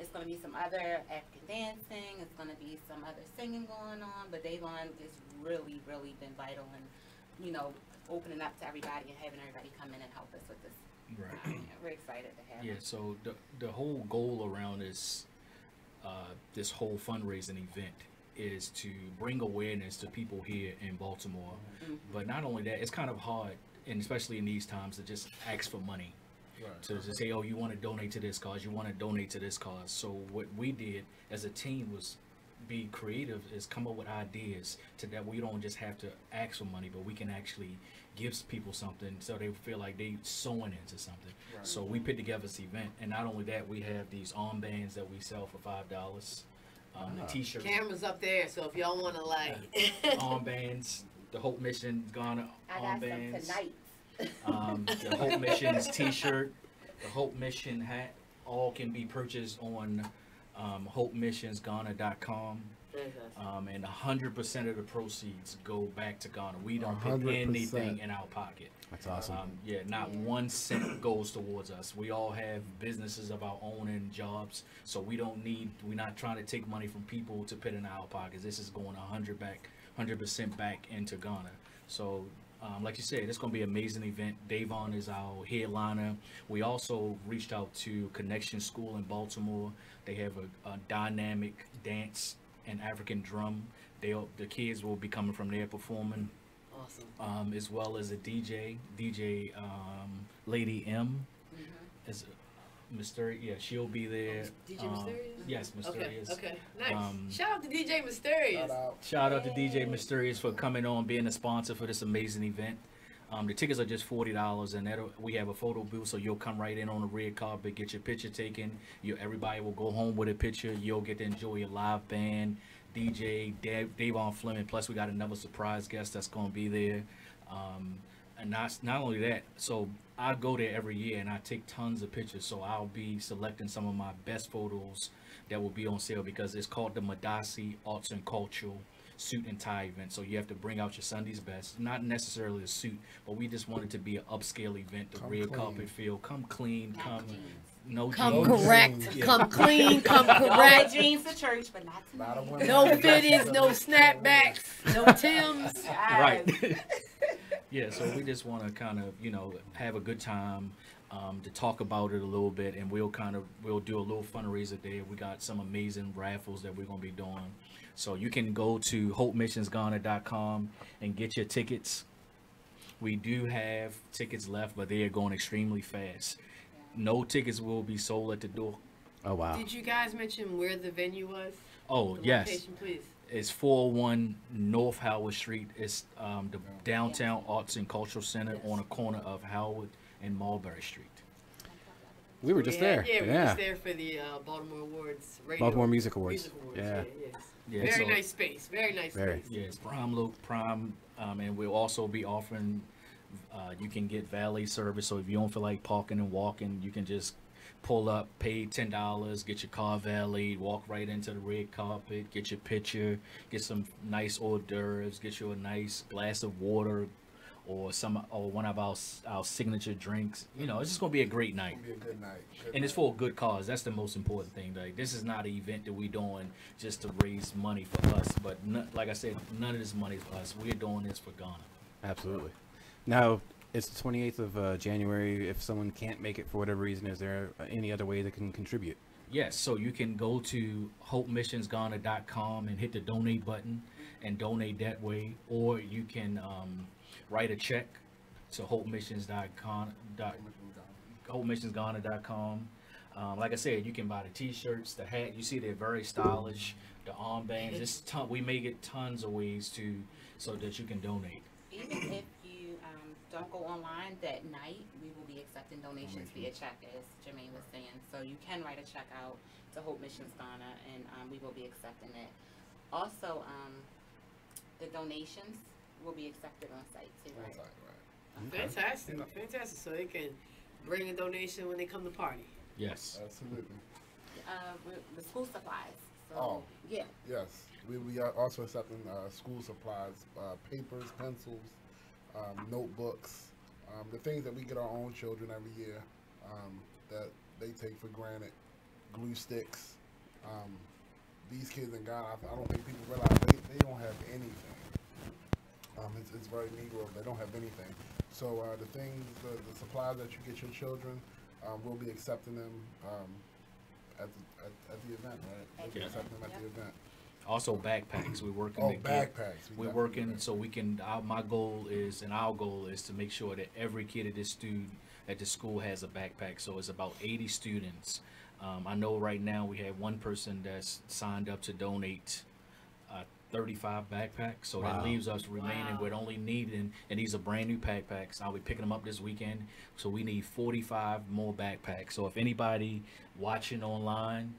it's going to be some other African dancing. It's going to be some other singing going on. But Davon has really, really been vital in, you know, opening up to everybody and having everybody come in and help us with this. Right. We're excited to have him. Yeah, so the whole goal around this whole fundraising event is to bring awareness to people here in Baltimore. Mm-hmm. But not only that, it's kind of hard, and especially in these times, to just ask for money. Right. To just say, oh, you want to donate to this cause, you want to donate to this cause. So what we did as a team was be creative, is come up with ideas to that we don't just have to ask for money, but we can actually give people something so they feel like they sewing into something. Right. So we put together this event, and not only that, we have these armbands that we sell for $5. The T-shirts. Cameras up there, so if y'all want to like armbands, the Hope Mission Ghana armbands. The Hope Mission's T-shirt, the Hope Mission hat, all can be purchased on HopeMissionsGhana.com. And 100% of the proceeds go back to Ghana. We don't put 100%. anything in our pocket. That's awesome. Not 1 cent goes towards us. We all have businesses of our own and jobs, so we're not trying to take money from people to put in our pockets. This is going 100% back into Ghana. So, like you said, it's going to be an amazing event. Davon is our headliner. We also reached out to Connection School in Baltimore. They have a dynamic dance and African drum. The kids will be coming from there performing. Awesome. As well as a DJ Lady M. As Mysterious, yeah, she'll be there. DJ Mysterious? Yes, Mysterious. Okay, nice. Shout out to DJ Mysterious. Shout out to DJ Mysterious for coming on, being a sponsor for this amazing event. The tickets are just $40, and we have a photo booth, so you'll come right in on the red carpet, get your picture taken. Everybody will go home with a picture. You'll get to enjoy your live band, DJ Davon Fleming. Plus, we got another surprise guest that's going to be there. And not only that, so I go there every year and I take tons of pictures. So I'll be selecting some of my best photos that will be on sale because it's called the Madasi Arts and Cultural Suit and Tie event. So you have to bring out your Sunday's best, not necessarily a suit, but we just want it to be an upscale event. The red carpet feel, come clean, come correct, yeah. come clean, come correct. Jeans to church, but not to me. No fitteds, no snapbacks, no Tims. Right. Yeah, so we just want to kind of, have a good time, to talk about it a little bit, and we'll do a little fundraiser there. We got some amazing raffles that we're going to be doing. So you can go to HopeMissionsGhana.com and get your tickets. We do have tickets left, but they are going extremely fast. No tickets will be sold at the door. Oh, wow. Did you guys mention where the venue was? Oh, the yes. Location, please. It's 401 North Howard Street. It's the Downtown Arts and Cultural Center on the corner of Howard and Mulberry Street. We were just there. Yeah, we were just there for the Baltimore Awards. Baltimore Music Awards. Yeah. Very nice space. Very nice space. Yeah, it's prime, and we'll also be offering, you can get valet service. So if you don't feel like parking and walking, you can just pull up, pay $10, get your car valeted, walk right into the red carpet, get your picture, get some nice hors d'oeuvres, get you a nice glass of water, or one of our signature drinks. It's just gonna be a great night. It's gonna be a good night. And it's for a good cause. That's the most important thing. Like, this is not an event that we're doing just to raise money for us. But like I said, none of this money is for us. We're doing this for Ghana. Absolutely. Now, it's the 28th of January. If someone can't make it for whatever reason, is there any other way they can contribute? Yes, so you can go to HopeMissionsGhana.com and hit the donate button and donate that way, or you can write a check to HopeMissionsGhana.com. Like I said, you can buy the T-shirts, the hat. You see, they're very stylish. The armbands. We make it tons of ways so that you can donate. Even if you don't go online that night, we will be accepting donations via check, as Jermaine was saying. So you can write a check out to Hope Missions Ghana, and we will be accepting it. Also, the donations will be accepted on site too, right? Fantastic. So they can bring a donation when they come to party. Yes. Absolutely. The school supplies. So, yeah. Yes. We are also accepting school supplies, papers, pencils, notebooks, the things that we get our own children every year that they take for granted, glue sticks. These kids in Ghana, I don't think people realize they don't have anything. It's very Negro. They don't have anything. So the supplies that you get your children, we'll be accepting them at the event, right? We'll be accepting them at the event. Also backpacks. We're working. Backpacks. We're working so we can. My goal is, and our goal is to make sure that every kid at this at the school has a backpack. So it's about 80 students. I know right now we have one person that's signed up to donate 35 backpacks. So that leaves us remaining with only needing, and these are brand new backpacks. I'll be picking them up this weekend. So we need 45 more backpacks. So if anybody watching online,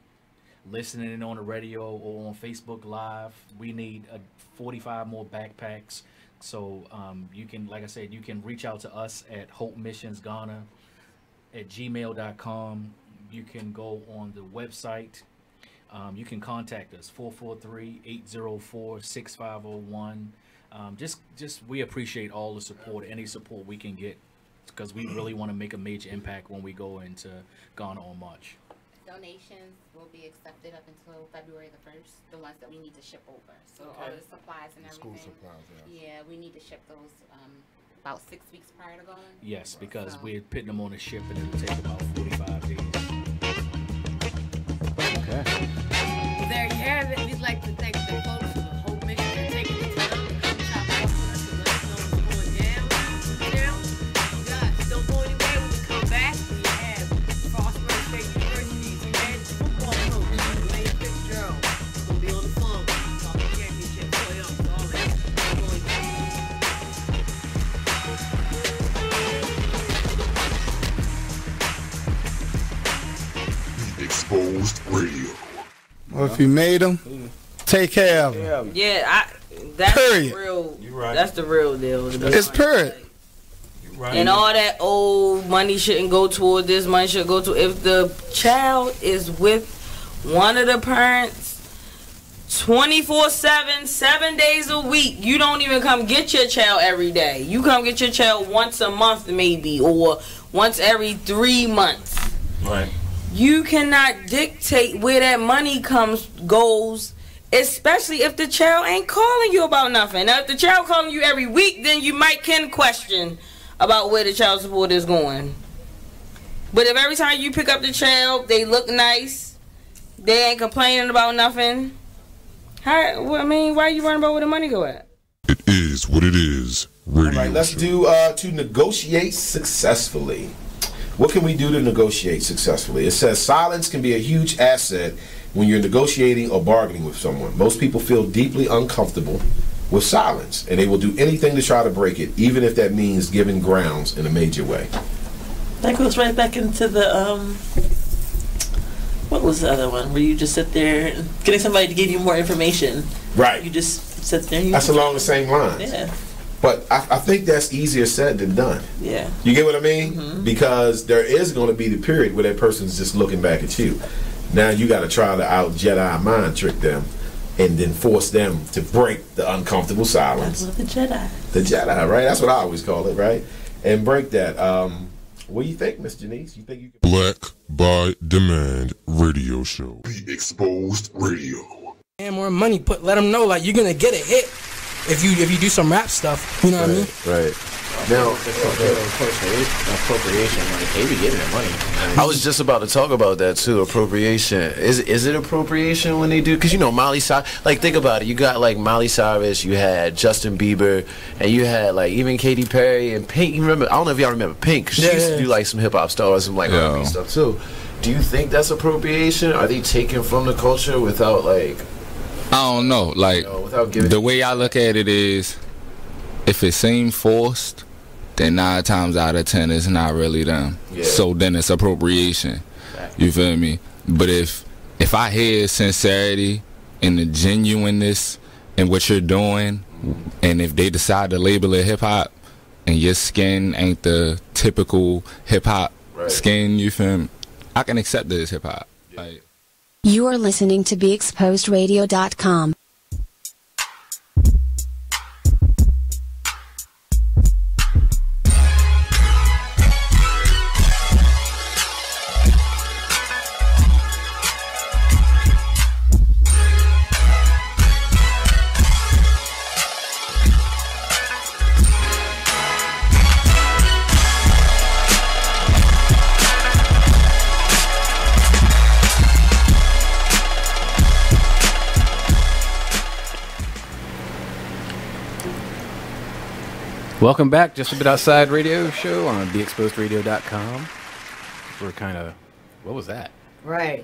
listening in on the radio or on Facebook Live. We need 45 more backpacks. So you can, like I said, you can reach out to us at hopemissionsghana@gmail.com. You can go on the website. You can contact us, 443-804-6501. Just we appreciate all the support, any support we can get, because we really want to make a major impact when we go into Ghana on March. Donations will be accepted up until February the 1st, the ones that we need to ship over. So all the supplies and everything. School supplies, yeah, we need to ship those about 6 weeks prior to going. Yes, because we're putting them on a ship and it'll take about 45 days. Okay. Well, there you have it. We'd like to thank the folks for the whole mission for taking the time to come chop up with us and let us know what's going down. Guys, don't go anywhere. When we come back, we have Frostburg State University's head football coach, DeLane Fitzgerald. We'll be on the phone talking championship, playoffs, all that. Exposed Radio. Well, if you made them, take care of them. Yeah, that's Period. the real. You right. That's the real deal. It's period. Right. And all that old money shouldn't go toward this, money should go to, if the child is with one of the parents 24/7, 7 days a week, you don't even come get your child every day. You come get your child once a month maybe, or once every 3 months. Right. You cannot dictate where that money goes, especially if the child ain't calling you about nothing. Now, if the child calling you every week, then you can question about where the child support is going. But if every time you pick up the child, they look nice, they ain't complaining about nothing, why are you worrying about where the money go at? It is what it is. Radio. All right, let's do to negotiate successfully. What can we do to negotiate successfully? It says silence can be a huge asset when you're negotiating or bargaining with someone. Most people feel deeply uncomfortable with silence, and they will do anything to try to break it, even if that means giving grounds in a major way. That goes right back into the, what was the other one, where you just sit there and getting somebody to give you more information. Right. You just sit there and That's along the same lines. Yeah. But I think that's easier said than done. Yeah. You get what I mean? Mm-hmm. Because there is going to be the period where that person's just looking back at you. Now you got to try to out Jedi mind trick them and then force them to break the uncomfortable silence. That's what the Jedi. The Jedi, right? That's what I always call it, right? And break that. What do you think, Miss Janice? You think you can... Black by Demand Radio Show. The Exposed Radio. And more money, let them know like you're gonna get a hit if you do some rap stuff. You know what I mean? Right. Now, appropriation, like they be getting their money. I was just about to talk about that too. Appropriation. Is it appropriation when they do? Because Miley Cyrus. Like think about it. You got like Miley Cyrus. You had Justin Bieber, and you had like even Katy Perry and Pink. You remember? I don't know if y'all remember Pink. She used to do like some hip hop stars, some like R&B stuff too. Do you think that's appropriation? Are they taking from the culture without like? I don't know. Like the way I look at it is, if it seems forced, then 9 times out of 10 it's not really them. Yeah. So then it's appropriation. You feel me? But if I hear sincerity and the genuineness in what you're doing, and if they decide to label it hip hop, and your skin ain't the typical hip hop skin, you feel me? I can accept it as hip hop. Like, you are listening to BeExposedRadio.com. Welcome back, Just a Bit Outside radio show on BeExposedRadio.com. We're kind of, what was that? Right.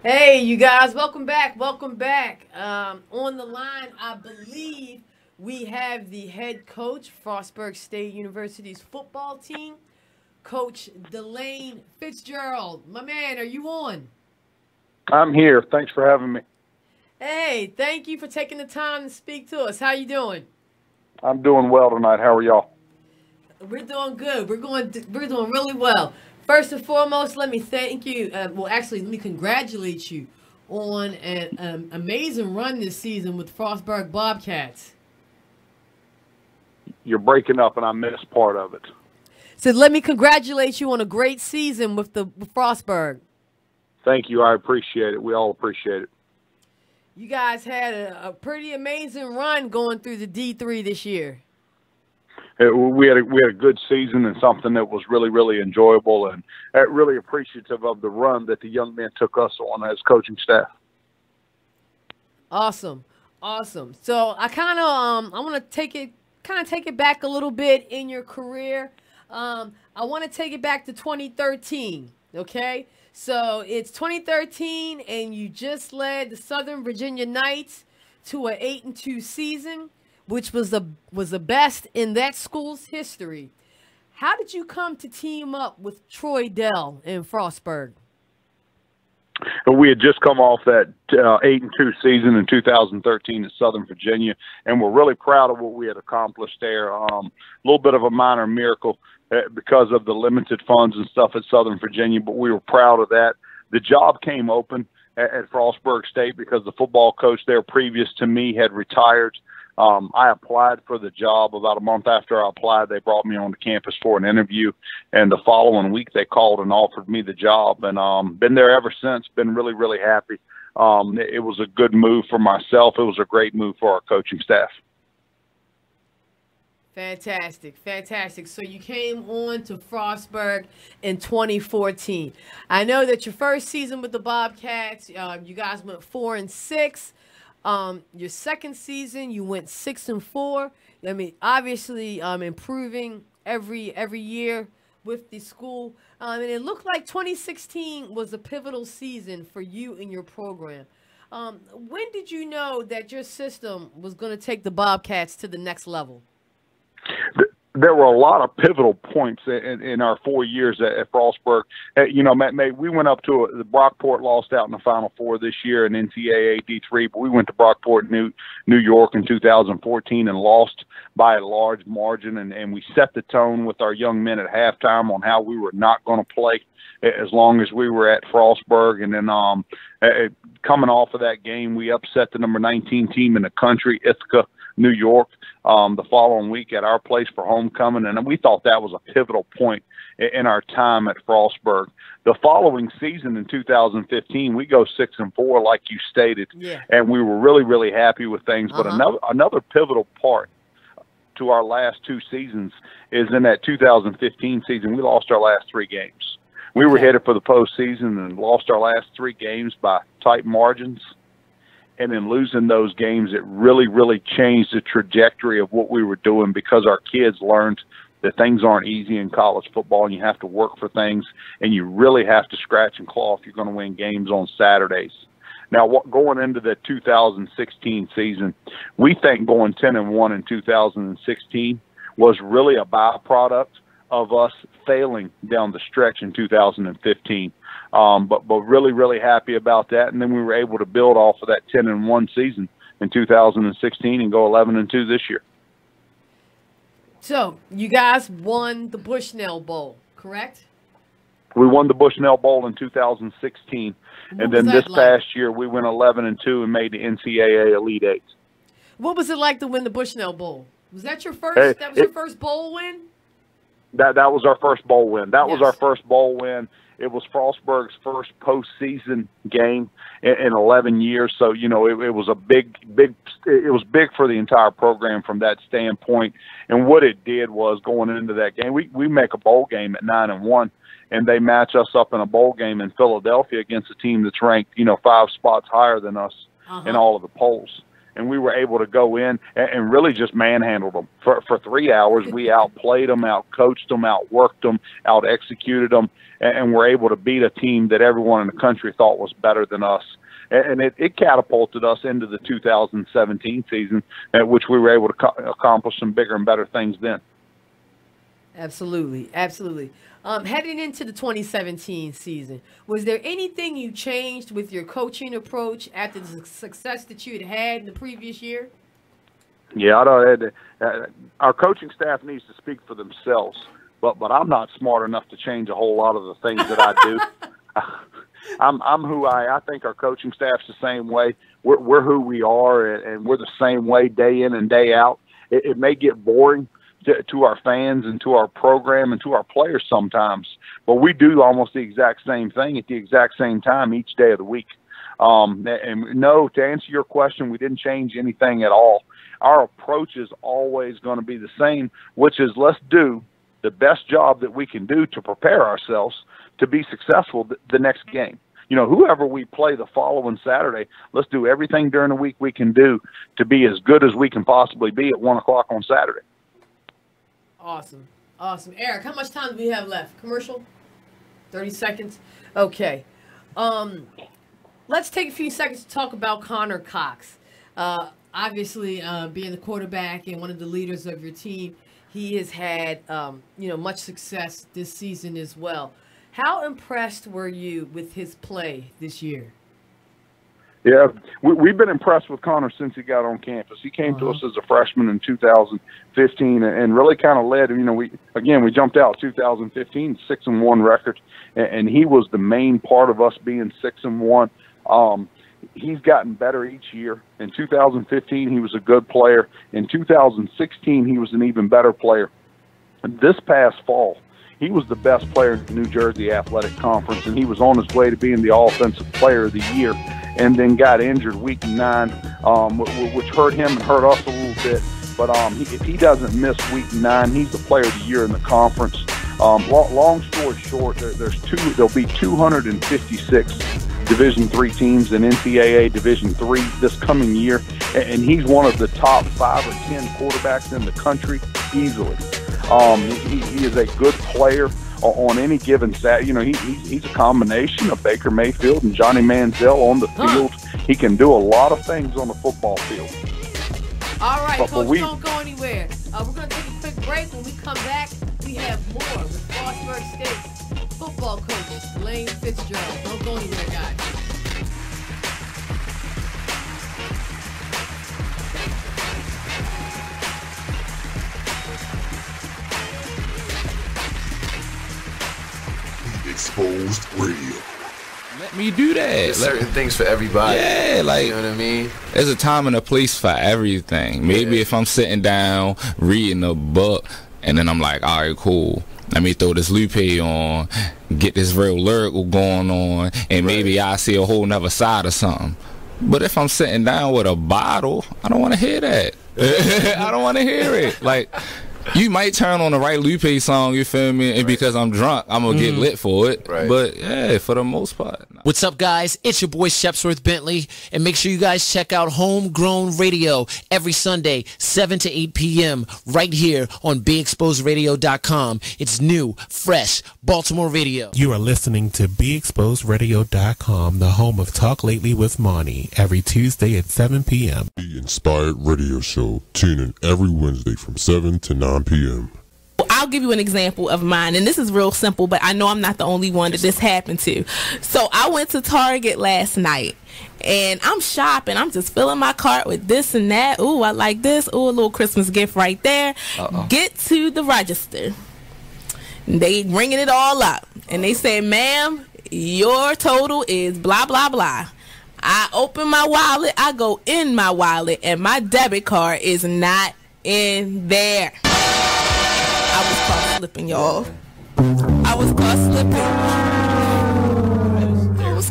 Hey, you guys, welcome back. Welcome back. On the line, I believe we have the head coach, Frostburg State University's football team, Coach DeLane Fitzgerald. My man, are you on? I'm here. Thanks for having me. Hey, thank you for taking the time to speak to us. How you doing? I'm doing well tonight. How are y'all? We're doing good. We're doing really well. First and foremost, let me thank you. Let me congratulate you on an amazing run this season with Frostburg Bobcats. You're breaking up, and I missed part of it. So let me congratulate you on a great season with Frostburg. Thank you. I appreciate it. We all appreciate it. You guys had a pretty amazing run going through the D3 this year. We had a good season and something that was really, really enjoyable, and really appreciative of the run that the young men took us on as coaching staff. Awesome. So I kind of I want to take it back a little bit in your career. I want to take it back to 2013. Okay. So it's 2013, and you just led the Southern Virginia Knights to an 8-2 season, which was the best in that school's history. How did you come to team up with Troy Dell in Frostburg? We had just come off that 8-2 season in 2013 at Southern Virginia, and we're really proud of what we had accomplished there. A little bit of a minor miracle because of the limited funds and stuff at Southern Virginia, but we were proud of that. The job came open at Frostburg State because the football coach there previous to me had retired. I applied for the job. About a month after I applied, they brought me onto campus for an interview, and the following week they called and offered me the job, and been there ever since. Been really, really happy. It was a good move for myself. It was a great move for our coaching staff. Fantastic. So you came on to Frostburg in 2014. I know that your first season with the Bobcats, you guys went 4-6. Your second season, you went 6-4. I mean, obviously, improving every year with the school. And it looked like 2016 was a pivotal season for you and your program. When did you know that your system was going to take the Bobcats to the next level? There were a lot of pivotal points in our 4 years at Frostburg. Matt, we went up to the Brockport, lost out in the Final Four this year in NCAA D3, but we went to Brockport, New York in 2014 and lost by a large margin. And we set the tone with our young men at halftime on how we were not going to play as long as we were at Frostburg. And then coming off of that game, we upset the number 19 team in the country, Ithaca, New York, the following week at our place for homecoming, and we thought that was a pivotal point in our time at Frostburg. The following season in 2015, we go 6-4, like you stated, and we were really, really happy with things. But another pivotal part to our last two seasons is in that 2015 season, we lost our last three games. We were headed for the postseason and lost our last three games by tight margins. And in losing those games, it really, really changed the trajectory of what we were doing because our kids learned that things aren't easy in college football and you have to work for things and you really have to scratch and claw if you're going to win games on Saturdays. Now, going into the 2016 season, we think going 10-1 in 2016 was really a byproduct of us failing down the stretch in 2015. But really, really happy about that. And then we were able to build off of that 10-1 season in 2016 and go 11-2 this year. So you guys won the Bushnell Bowl, correct? We won the Bushnell Bowl in 2016. And then this past year we went 11-2 and made the NCAA Elite Eight. What was it like to win the Bushnell Bowl? Was that your first? That was your first bowl win? That was our first bowl win. That was our first bowl win. It was Frostburg's first postseason game in 11 years. So, it was a big, it was big for the entire program from that standpoint. And what it did was going into that game, we make a bowl game at 9-1 and they match us up in a bowl game in Philadelphia against a team that's ranked, 5 spots higher than us in all of the polls. And we were able to go in and really just manhandle them. For 3 hours, we outplayed them, outcoached them, outworked them, out-executed them, and were able to beat a team that everyone in the country thought was better than us. And it catapulted us into the 2017 season, at which we were able to accomplish some bigger and better things then. Absolutely, absolutely. Heading into the 2017 season, was there anything you changed with your coaching approach after the success that you had in the previous year? Yeah, our coaching staff needs to speak for themselves, but I'm not smart enough to change a whole lot of the things that I do. I'm who I think our coaching staff's the same way. We're who we are, and we're the same way day in and day out. It may get boring to our fans and to our program and to our players sometimes, but we do almost the exact same thing at the exact same time each day of the week. And no, to answer your question, we didn't change anything at all. Our approach is always going to be the same, which is let's do the best job that we can do to prepare ourselves to be successful the next game. You know, whoever we play the following Saturday, let's do everything during the week we can do to be as good as we can possibly be at 1 o'clock on Saturday. Awesome. Awesome. Eric, how much time do we have left? Commercial? 30 seconds? Okay. Let's take a few seconds to talk about Connor Cox. Obviously, being the quarterback and one of the leaders of your team, he has had, much success this season as well. How impressed were you with his play this year? Yeah, we've been impressed with Connor since he got on campus. He came to us as a freshman in 2015 and really kind of led. We jumped out 2015, 6-1 record, and he was the main part of us being 6-1. He's gotten better each year. In 2015, he was a good player. In 2016, he was an even better player. And this past fall, he was the best player in the New Jersey Athletic Conference, and he was on his way to being the Offensive Player of the Year, and then got injured week 9, which hurt him and hurt us a little bit. But if he doesn't miss week 9, he's the Player of the Year in the conference. Long story short, there'll be 256 Division III teams in NCAA Division III this coming year, and he's one of the top 5 or 10 quarterbacks in the country easily. He is a good player on any given Saturday. You know, he's a combination of Baker Mayfield and Johnny Manziel on the field. He can do a lot of things on the football field. All right, Coach, don't go anywhere. We're going to take a quick break. When we come back, we have more with Frostburg State's football coach, DeLane Fitzgerald. Don't go anywhere, guys. Exposed Radio. Let me do that. There's certain things for everybody. Yeah, like, you know what I mean? There's a time and a place for everything. Maybe if I'm sitting down reading a book and then I'm like, all right, cool, let me throw this Lupe on, get this real lyrical going on, and maybe I see a whole nother side of something. But if I'm sitting down with a bottle, I don't want to hear that. I don't want to hear it. Like, you might turn on the right Lupe song, you feel me? And because I'm drunk, I'm going to get lit for it. Right. But, yeah, for the most part. No. What's up, guys? It's your boy, Shepsworth Bentley. And make sure you guys check out Homegrown Radio every Sunday, 7 to 8 p.m. right here on BeExposedRadio.com. It's new, fresh, Baltimore radio. You are listening to BeExposedRadio.com, the home of Talk Lately with Monty, every Tuesday at 7 p.m. The Inspired Radio Show. Tune in every Wednesday from 7 to 9 p.m. I'll give you an example of mine, and this is real simple, but I know I'm not the only one that this happened to. So I went to Target last night, and I'm shopping. I'm just filling my cart with this and that. Ooh, I like this. Ooh, a little Christmas gift right there. Get to the register. They ringing it all up, and they say, ma'am, your total is blah, blah, blah. I open my wallet. I go in my wallet, and my debit card is not in there. I was caught slipping, y'all. I was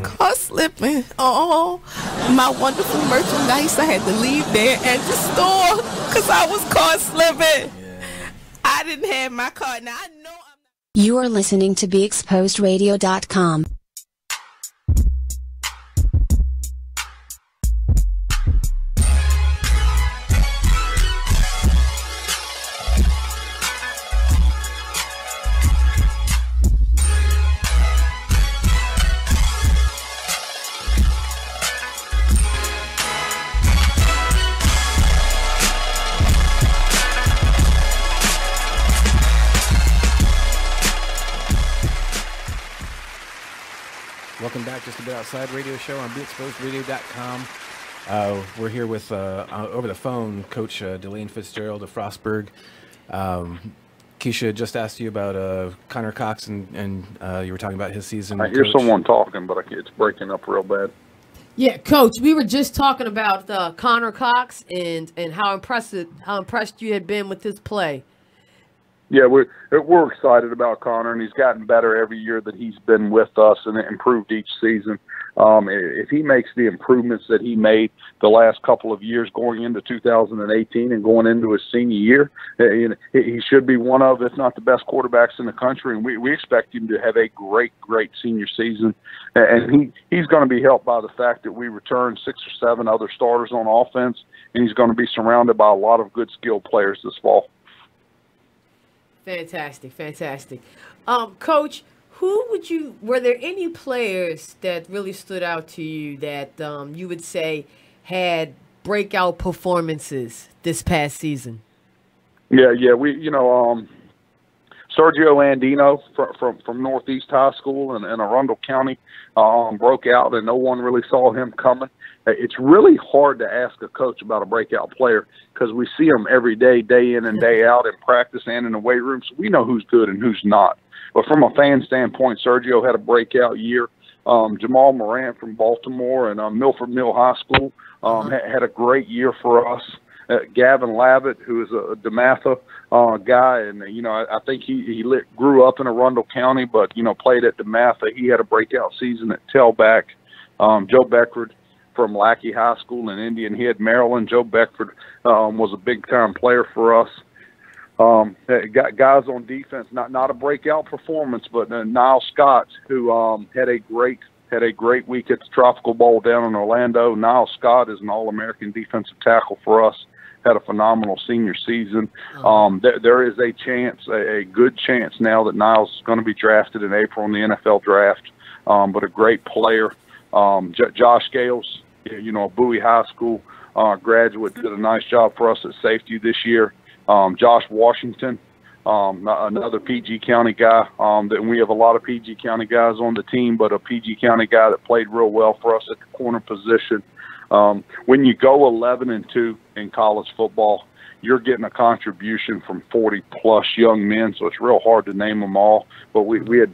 caught slipping. Oh, my wonderful merchandise. I had to leave there at the store because I was caught slipping. I didn't have my card. Now I know You are listening to BeExposedRadio.com. Welcome back, Just a Bit Outside radio show on BeExposedRadio.com. We're here with, over the phone, Coach DeLane Fitzgerald of Frostburg. Kescia just asked you about Connor Cox, and you were talking about his season. I hear someone talking, but it's breaking up real bad. Yeah, Coach, we were just talking about Connor Cox and how impressed you had been with his play. Yeah, we're excited about Connor, and he's gotten better every year that he's been with us, and improved each season. If he makes the improvements that he made the last couple of years going into 2018 and going into his senior year, he should be one of, if not the best quarterbacks in the country, and we expect him to have a great senior season. And he's going to be helped by the fact that we return 6 or 7 other starters on offense, and he's going to be surrounded by a lot of good skilled players this fall. Fantastic. Coach, were there any players that really stood out to you that you would say had breakout performances this past season? Yeah, Sergio Andino from Northeast High School in Arundel County broke out, and no one really saw him coming. It's really hard to ask a coach about a breakout player because we see them every day, day in and day out in practice and in the weight room, so we know who's good and who's not. But from a fan standpoint, Sergio had a breakout year. Jamal Morant from Baltimore and Milford Mill High School had a great year for us. Gavin Lavitt, who is a DeMatha guy, and I think he grew up in Arundel County, but played at DeMatha. He had a breakout season at tailback. Joe Beckford from Lackey High School in Indian Head, Maryland. Joe Beckford was a big-time player for us. Guys on defense, not a breakout performance, but Niall Scott, who had a great week at the Tropical Bowl down in Orlando. Niall Scott is an All-American defensive tackle for us. Had a phenomenal senior season. There is a chance, a good chance now that Niall's going to be drafted in April in the NFL draft. But a great player. Josh Gales, Bowie High School graduate, did a nice job for us at safety this year. Josh Washington, another PG County guy. We have a lot of PG County guys on the team, but a PG County guy that played real well for us at the corner position. When you go 11-2 in college football, you're getting a contribution from 40-plus young men, so it's real hard to name them all. But we had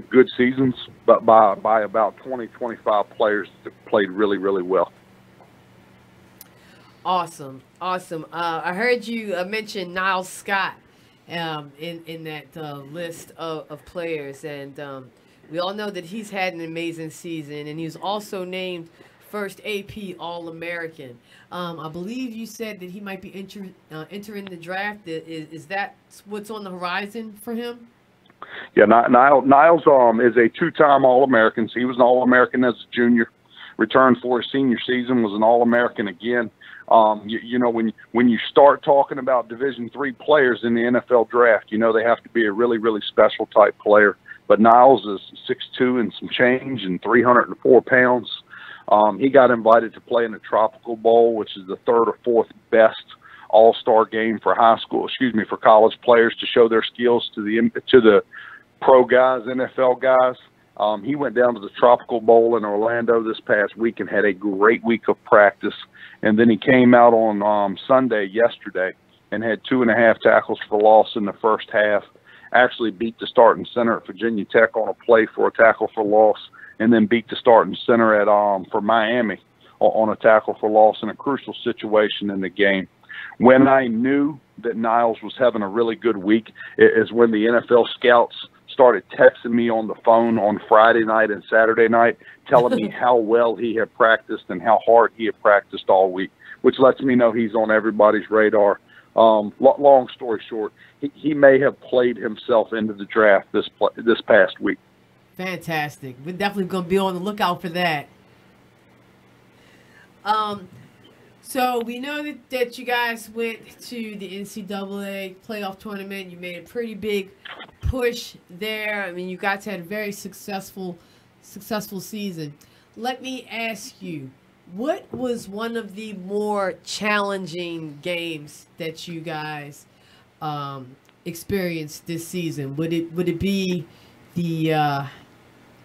good seasons, but by about 20-25 players that played really, really well. Awesome. I heard you mention Niall Scott in that list of players, and we all know that he's had an amazing season, and he was also named first AP All-American. I believe you said that he might be entering the draft. Is that what's on the horizon for him? Yeah, Niles is a 2-time All-American. So he was an All-American as a junior. Returned for his senior season, was an All-American again. When you start talking about Division III players in the NFL draft, they have to be a really, really special type player. But Niles is 6'2" and some change and 304 pounds. He got invited to play in the Tropical Bowl, which is the 3rd or 4th best all-star game for for college players to show their skills to the pro guys, NFL guys. He went down to the Tropical Bowl in Orlando this past week and had a great week of practice. And then he came out on yesterday, and had 2.5 tackles for loss in the first half. Actually beat the starting center at Virginia Tech on a play for a tackle for loss, and then beat the starting center for Miami on a tackle for loss in a crucial situation in the game. When I knew that Niles was having a really good week is when the NFL scouts started texting me on the phone on Friday night and Saturday night, telling me how well he had practiced and how hard he had practiced all week, which lets me know he's on everybody's radar. Long story short, he may have played himself into the draft this past week. Fantastic. We're definitely going to be on the lookout for that. So we know that you guys went to the NCAA playoff tournament. You made a pretty big push there. I mean, you guys had a very successful season. Let me ask you, what was one of the more challenging games that you guys experienced this season? Would it be the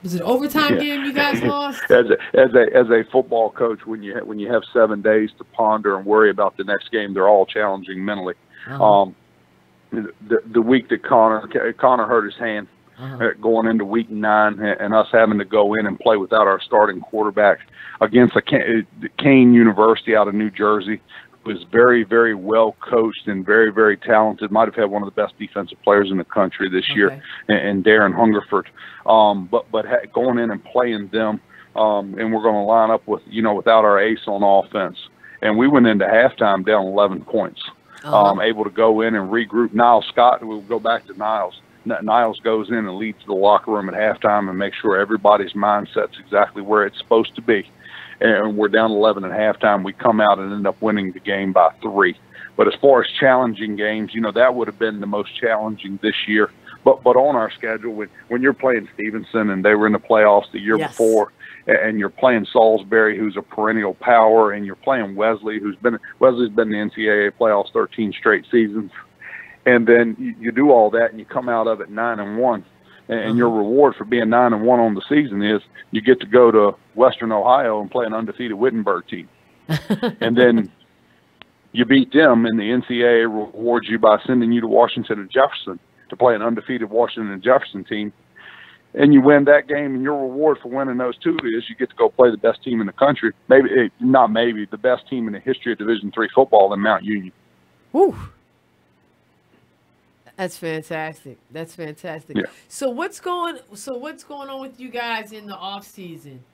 Was it an overtime game you guys lost? As a football coach, when you have 7 days to ponder and worry about the next game, they're all challenging mentally. The week that Connor hurt his hand going into week 9, and us having to go in and play without our starting quarterback against Kane University out of New Jersey, was very, very well coached and very, very talented. Might have had one of the best defensive players in the country this year, and Darren Hungerford. But going in and playing them, and we're going to line up with without our ace on offense, and we went into halftime down 11 points. Able to go in and regroup. Niles Scott, we'll go back to Niles. Niles goes in and leads the locker room at halftime and makes sure everybody's mindset's exactly where it's supposed to be. And we're down 11 at halftime. We come out and end up winning the game by 3. But as far as challenging games, that would have been the most challenging this year. But on our schedule, when you're playing Stevenson and they were in the playoffs the year before, and you're playing Salisbury, who's a perennial power, and you're playing Wesley's been in the NCAA playoffs 13 straight seasons, and then you do all that and you come out of it 9-1, and your reward for being 9-1 on the season is you get to go to Western Ohio and play an undefeated Wittenberg team, and then you beat them, and the NCAA rewards you by sending you to Washington and Jefferson to play an undefeated Washington and Jefferson team. And you win that game, and your reward for winning those 2 is you get to go play the best team in the country. The best team in the history of Division III football in Mount Union. Woo. That's fantastic. That's fantastic. Yeah. So what's going on with you guys in the off season?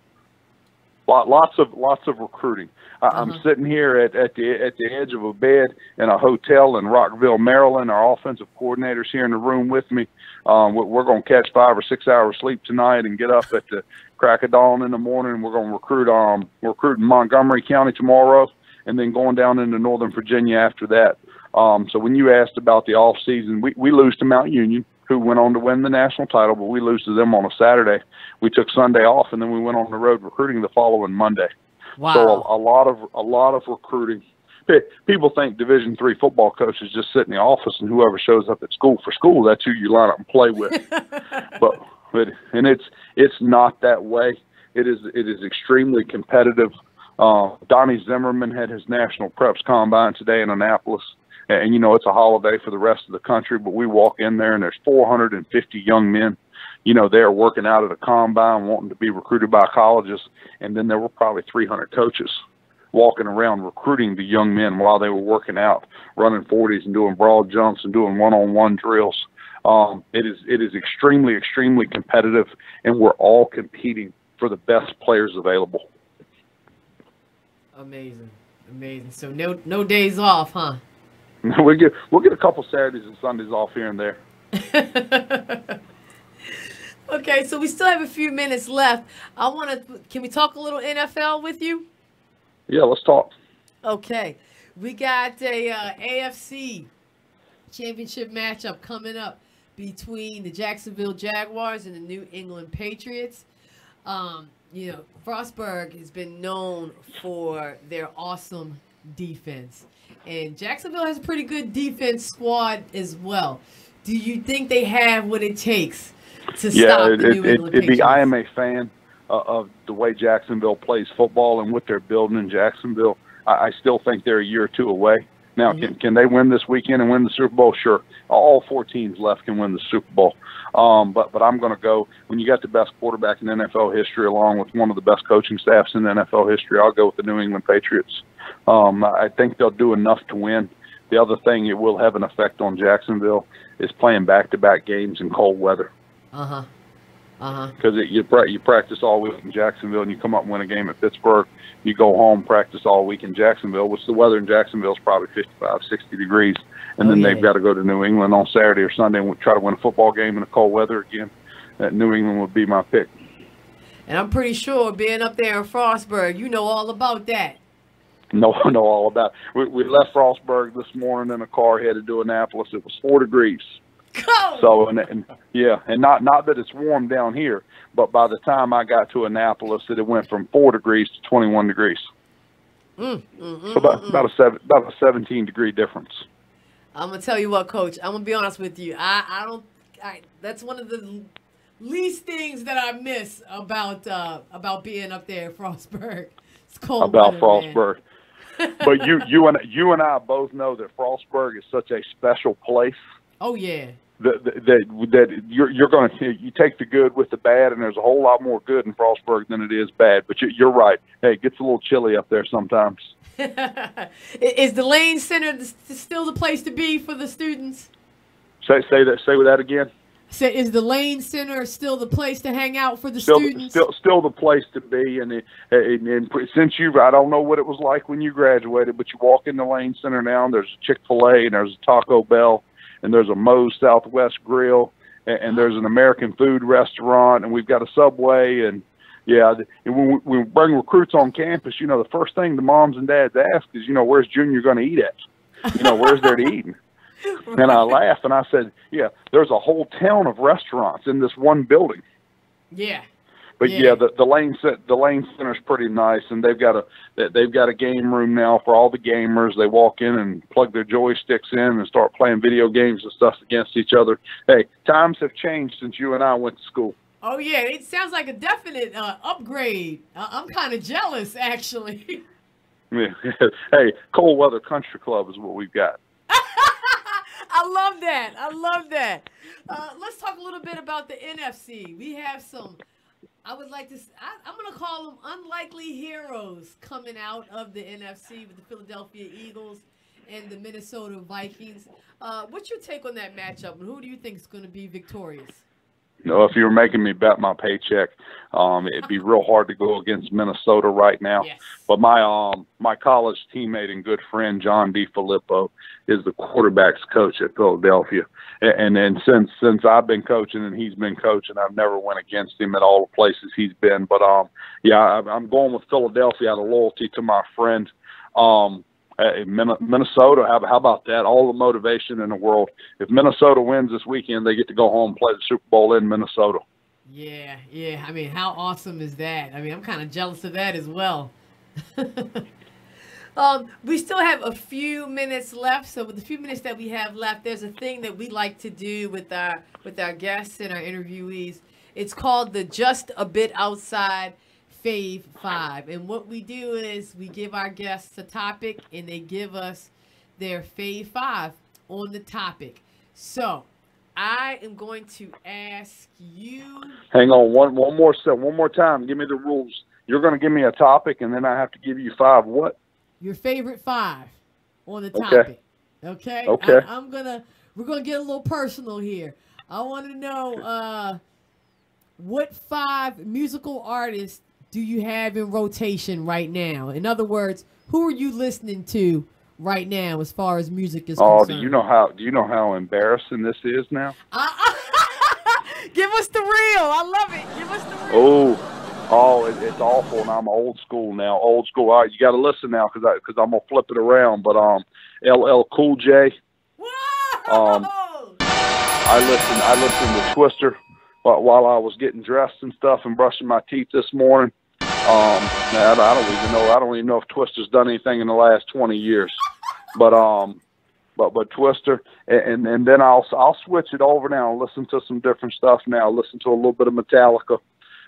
Lots of recruiting. I'm sitting here at the edge of a bed in a hotel in Rockville, Maryland. Our offensive coordinator's here in the room with me. We're going to catch 5 or 6 hours sleep tonight and get up at the crack of dawn in the morning. We're going to recruit in Montgomery County tomorrow, and then going down into Northern Virginia after that. So when you asked about the off season, we lose to Mount Union, who went on to win the national title, but we lose to them on a Saturday. We took Sunday off, and then we went on the road recruiting the following Monday. Wow. So a lot of recruiting. People think Division III football coaches just sit in the office, and whoever shows up at school for school, that's who you line up and play with. but it's not that way. It is extremely competitive. Donnie Zimmerman had his national preps combine today in Annapolis. And, it's a holiday for the rest of the country, but we walk in there and there's 450 young men, they're working out at a combine, wanting to be recruited by colleges. And then there were probably 300 coaches walking around recruiting the young men while they were working out, running 40s and doing broad jumps and doing one-on-one drills. It is extremely, extremely competitive, and we're all competing for the best players available. Amazing. So no days off, huh? We'll get a couple Saturdays and Sundays off here and there. Okay, so we still have a few minutes left. Can we talk a little NFL with you? Yeah, let's talk. Okay, we got a AFC championship matchup coming up between the Jacksonville Jaguars and the New England Patriots. Frostburg has been known for their awesome defense. And Jacksonville has a pretty good defense squad as well. Do you think they have what it takes to stop the New England Patriots? I am a fan of the way Jacksonville plays football and what they're building in Jacksonville. I still think they're a year or two away. Now, can they win this weekend and win the Super Bowl? Sure. All 4 teams left can win the Super Bowl. But I'm going to go, when you got the best quarterback in NFL history along with one of the best coaching staffs in NFL history, I'll go with the New England Patriots. I think they'll do enough to win. The other thing it will have an effect on Jacksonville is playing back-to-back games in cold weather. Because you practice all week in Jacksonville and you come up and win a game at Pittsburgh. You go home, practice all week in Jacksonville, which the weather in Jacksonville is probably 55, 60 degrees. And then they've got to go to New England on Saturday or Sunday and try to win a football game in the cold weather again. New England would be my pick. And I'm pretty sure being up there in Frostburg, you know all about that. No, I know all about it. We left Frostburg this morning in a car headed to Annapolis. It was 4 degrees. Cold. So, and not that it's warm down here, but by the time I got to Annapolis, it went from 4 degrees to 21 degrees. So about a 17-degree difference. I'm gonna tell you what, Coach. I'm gonna be honest with you. That's one of the least things that I miss about being up there at Frostburg. It's cold about weather, Frostburg. But you and I both know that Frostburg is such a special place. Oh yeah. That you're going to you take the good with the bad, and there's a whole lot more good in Frostburg than it is bad. But you're right. Hey, it gets a little chilly up there sometimes. Is DeLane Center still the place to be for the students? Say that again. Is the Lane Center still the place to hang out for the students? Still the place to be, and since I don't know what it was like when you graduated, but you walk in the Lane Center now, and there's a Chick-fil-A, and there's a Taco Bell, and there's a Moe's Southwest Grill, and there's an American food restaurant, and we've got a Subway, and yeah, and when we bring recruits on campus, the first thing the moms and dads ask is, where's Junior going to eat at? Where's there to eat? And I laughed and I said, yeah, there's a whole town of restaurants in this one building. Yeah. But the Lane Center's pretty nice, and they've got a game room now for all the gamers. They walk in and plug their joysticks in and start playing video games and stuff against each other. Hey, times have changed since you and I went to school. Oh yeah, it sounds like a definite upgrade. I'm kind of jealous, actually. Hey, Cold Weather Country Club is what we've got. I love that. Let's talk a little bit about the NFC. We have some, I'm going to call them unlikely heroes coming out of the NFC with the Philadelphia Eagles and the Minnesota Vikings. What's your take on that matchup, and who do you think is going to be victorious? If you were making me bet my paycheck, it'd be real hard to go against Minnesota right now. Yes. But my college teammate and good friend John DeFilippo is the quarterback's coach at Philadelphia, and then since I've been coaching and he's been coaching, I've never went against him at all the places he's been. But I'm going with Philadelphia out of loyalty to my friend. Minnesota, how about that? All the motivation in the world. If Minnesota wins this weekend, they get to go home and play the Super Bowl in Minnesota. Yeah. I mean, how awesome is that? I mean, I'm kind of jealous of that as well. We still have a few minutes left. So with the few minutes that we have left, there's a thing that we like to do with our guests and our interviewees. It's called the Just a Bit Outside Fave 5. And what we do is we give our guests a topic and they give us their Fave 5 on the topic. So I am going to ask you. Hang on one more time. Give me the rules. You're going to give me a topic and then I have to give you 5 what? Your favorite 5 on the topic. Okay. We're gonna get a little personal here. I want to know what 5 musical artists do you have in rotation right now? In other words, who are you listening to right now as far as music is concerned? Do you know how embarrassing this is now? Give us the real. I love it. Give us the real. It's awful, and I'm old school now. Old school. All right, you got to listen now because I'm gonna flip it around. But LL Cool J. I listened to Twister while I was getting dressed and stuff and brushing my teeth this morning. I don't even know if Twister's done anything in the last 20 years. But Twister, and then I'll switch it over now and listen to some different stuff now. Listen to a little bit of Metallica.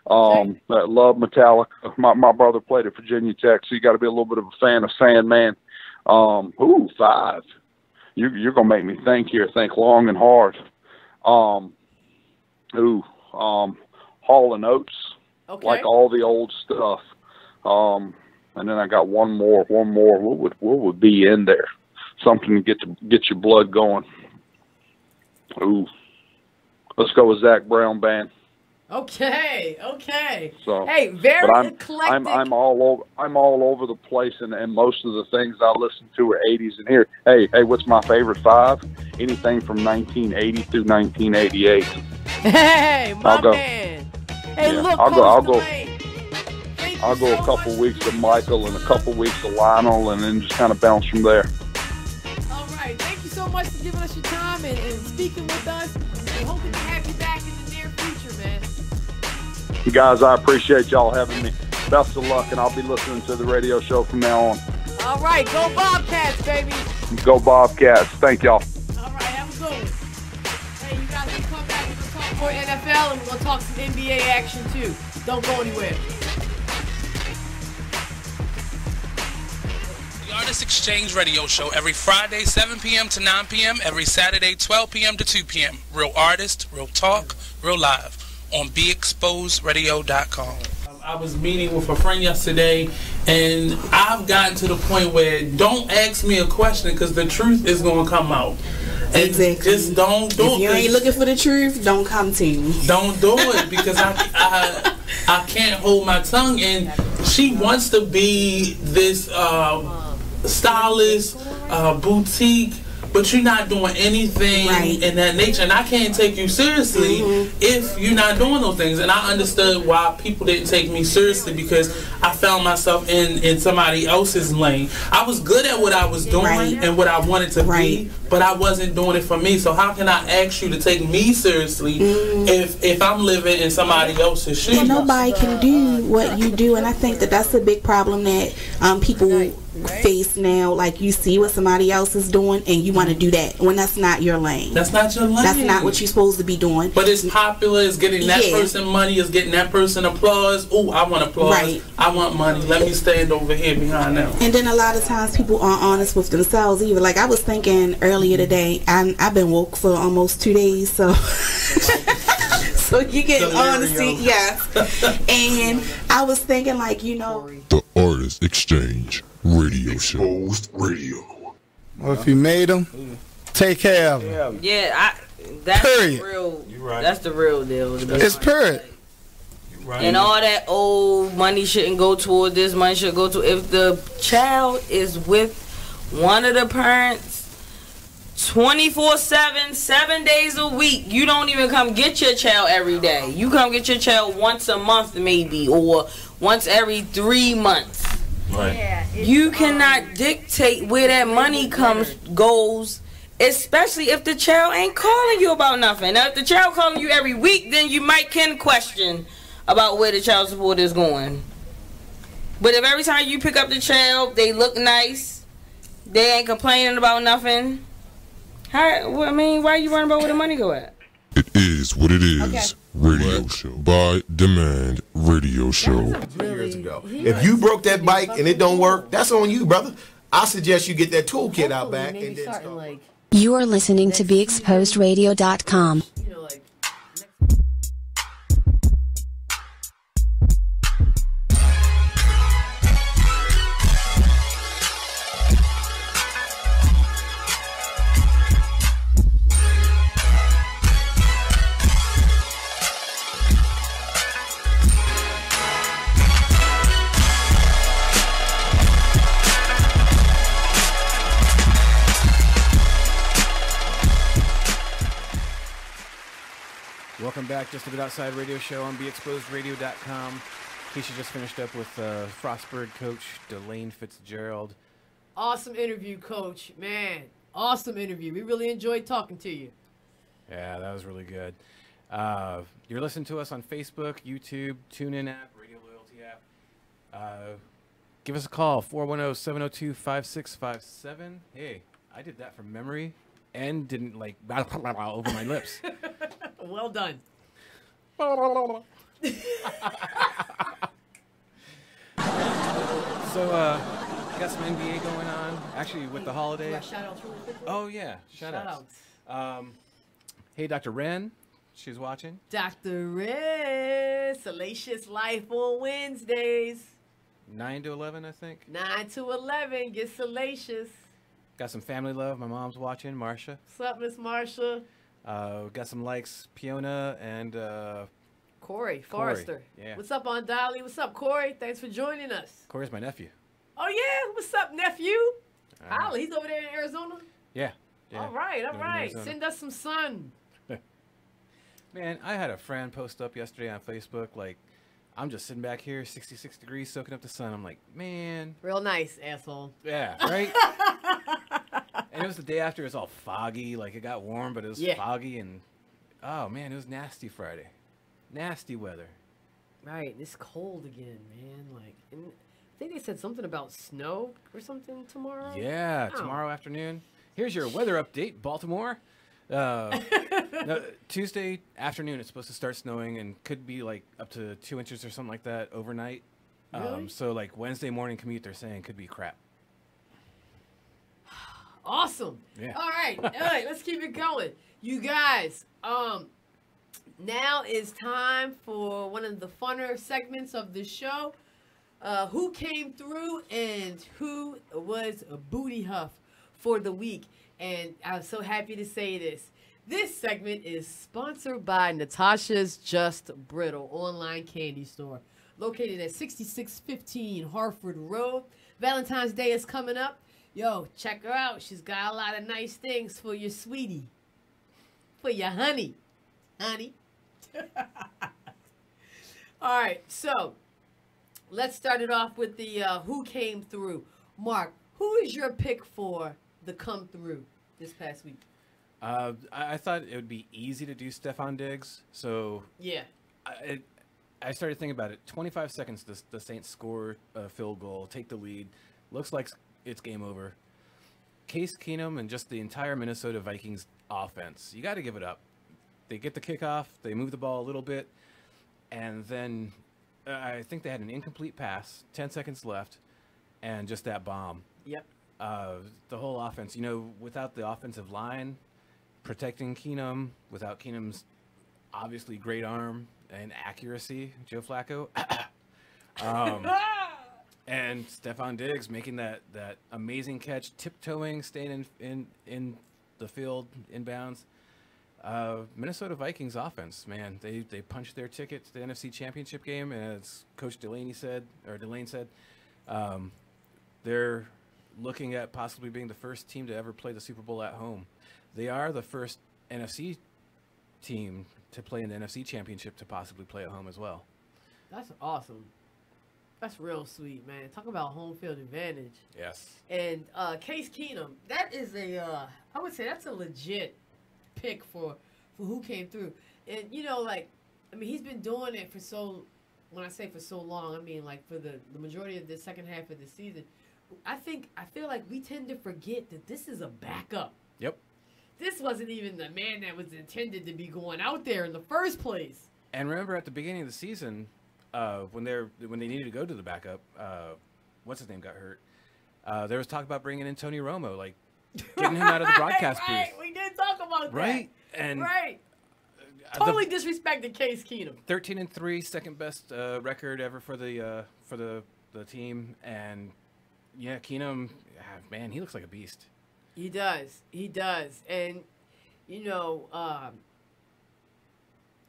I love Metallica. My brother played at Virginia Tech, so you got to be a little bit of a fan of Sandman. 5. You're gonna make me think here. Think long and hard. Hall and Oates. Okay. Like all the old stuff. And then I got one more. What would be in there? Something to get your blood going. Let's go with Zach Brown Band. Okay. So, hey, very eclectic. I'm all over the place, and most of the things I listen to are 80s and here. Hey, what's my favorite 5? Anything from 1980 through 1988. Hey, my man. Hey, look, I'll go a couple weeks of Michael and a couple weeks of Lionel, and then just kind of bounce from there. All right. Thank you so much for giving us your time and speaking with us. And hoping to have you back in the near future, man. Guys, I appreciate y'all having me. Best of luck, and I'll be listening to the radio show from now on. All right. Go Bobcats, baby. Go Bobcats. Thank y'all. All right. Have a good one. Hey, you guys can come back and talk more NFL, and we're going to talk some NBA action, too. Don't go anywhere. The Artist Exchange Radio Show every Friday, 7 p.m. to 9 p.m., every Saturday, 12 p.m. to 2 p.m. Real artist, real talk, real live on BeExposedRadio.com. I was meeting with a friend yesterday, and I've gotten to the point where don't ask me a question because the truth is going to come out. Exactly. Just don't do it. If you ain't looking for the truth, don't come to me. Don't do it because I can't hold my tongue. And she wants to be this stylist, boutique, but you're not doing anything in that nature, and I can't take you seriously if you're not doing those things. And I understood why people didn't take me seriously because I found myself in somebody else's lane. I was good at what I was doing and what I wanted to be, but I wasn't doing it for me. So how can I ask you to take me seriously if I'm living in somebody else's shoes? Well, nobody can do what you do, and I think that that's a big problem that people face now. Like, you see what somebody else is doing and you want to do that when that's not your lane. That's not your lane. That's not what you're supposed to be doing. But it's popular, it's getting that person money, it's getting that person applause. Oh, I want applause. I want money. Let me stand over here behind them. And then a lot of times people aren't honest with themselves either. Like, I was thinking earlier today, I've been woke for almost 2 days, so so you get honesty, and I was thinking, like, you know, the Artist Exchange Radio Show. Well, if you made them, take care of them. Yeah, that's period. The real. That's the real deal. It's period. And all that old money shouldn't go toward this, money should go to. If the child is with one of the parents 24/7, 7 days a week, you don't even come get your child every day. You come get your child once a month maybe, or once every 3 months. Right. You cannot dictate where that money goes, especially if the child ain't calling you about nothing. Now, if the child calling you every week, then you can question about where the child support is going. But if every time you pick up the child, they look nice, they ain't complaining about nothing, why are you worrying about where the money go at? It is what it is. Okay. Radio show. By demand radio show. 2 years ago. If you broke that bike and it don't work, that's on you, brother. I suggest you get that toolkit out back and then start. You are listening to BeExposedRadio.com. Welcome back, Just a Bit Outside Radio Show on BeExposedRadio.com. Kescia just finished up with Frostburg coach DeLane Fitzgerald. Awesome interview, Coach. Man, awesome interview. We really enjoyed talking to you. Yeah, that was really good. You're listening to us on Facebook, YouTube, TuneIn app, Radio Loyalty app. Give us a call, 410-702-5657. Hey, I did that from memory and didn't like over my lips. Well done. So, got some NBA going on. Actually, with the holiday. Shout-outs really quick. Oh, yeah. Shout-outs. Hey, Dr. Wren. She's watching. Dr. Wren. Salacious Life on Wednesdays. 9 to 11, I think. 9 to 11. Get salacious. Got some family love. My mom's watching. Marsha. What's up, Miss Marsha? Got some likes. Fiona and Corey Forrester. Yeah. What's up, on Dolly? What's up, Corey? Thanks for joining us. Corey's my nephew. Oh, yeah? What's up, nephew? Holla, he's over there in Arizona? Yeah. All right. Send us some sun. Man, I had a friend post up yesterday on Facebook, like, I'm just sitting back here, 66 degrees, soaking up the sun. I'm like, man. Real nice, asshole. Yeah, right? And it was the day after. It was all foggy. Like, it got warm, but it was foggy. And, oh, man, it was nasty Friday. Nasty weather. Right. It's cold again, man. Like, and I think they said something about snow or something tomorrow. Yeah, tomorrow afternoon. Here's your weather update, Baltimore. No, Tuesday afternoon, it's supposed to start snowing and could be like up to 2 inches or something like that overnight. Really? So like Wednesday morning commute, they're saying could be crap. Awesome. Yeah. All right. Let's keep it going. You guys, now is time for one of the funner segments of the show. Who came through and who was a booty huff for the week. And I'm so happy to say this. This segment is sponsored by Natasha's Just Brittle online candy store, located at 6615 Harford Road. Valentine's Day is coming up. Yo, check her out. She's got a lot of nice things for your sweetie. For your honey. Honey. All right, so let's start it off with the who came through. Mark, who is your pick for the come through this past week? I thought it would be easy to do Stephon Diggs. So yeah, I started thinking about it. 25 seconds, the Saints score a field goal, take the lead. Looks like it's game over. Case Keenum and just the entire Minnesota Vikings offense. You got to give it up. They get the kickoff. They move the ball a little bit. And then I think they had an incomplete pass, 10 seconds left, and just that bomb. Yep. The whole offense, without the offensive line protecting Keenum, without Keenum's obviously great arm and accuracy, Joe Flacco, and Stephon Diggs making that amazing catch, tiptoeing, staying in the field, inbounds. Minnesota Vikings offense, man, they punched their ticket to the NFC Championship game, and as Coach DeLane said, they're looking at possibly being the first team to ever play the Super Bowl at home. They are the first NFC team to play in the NFC Championship to possibly play at home as well. That's awesome. That's real sweet, man. Talk about home field advantage. Yes. And Case Keenum, that is I would say that's a legit pick for who came through. And he's been doing it when I say for so long, I mean like for the majority of the second half of the season. I feel like we tend to forget that this is a backup. Yep. This wasn't even the man that was intended to be going out there in the first place. And remember at the beginning of the season, when they needed to go to the backup, what's his name got hurt. There was talk about bringing in Tony Romo, like getting him out of the broadcast booth. Right, we did talk about that. Right, and totally disrespected Case Keenum. 13-3, second best record ever for the team, and yeah, Keenum, man, he looks like a beast. He does, and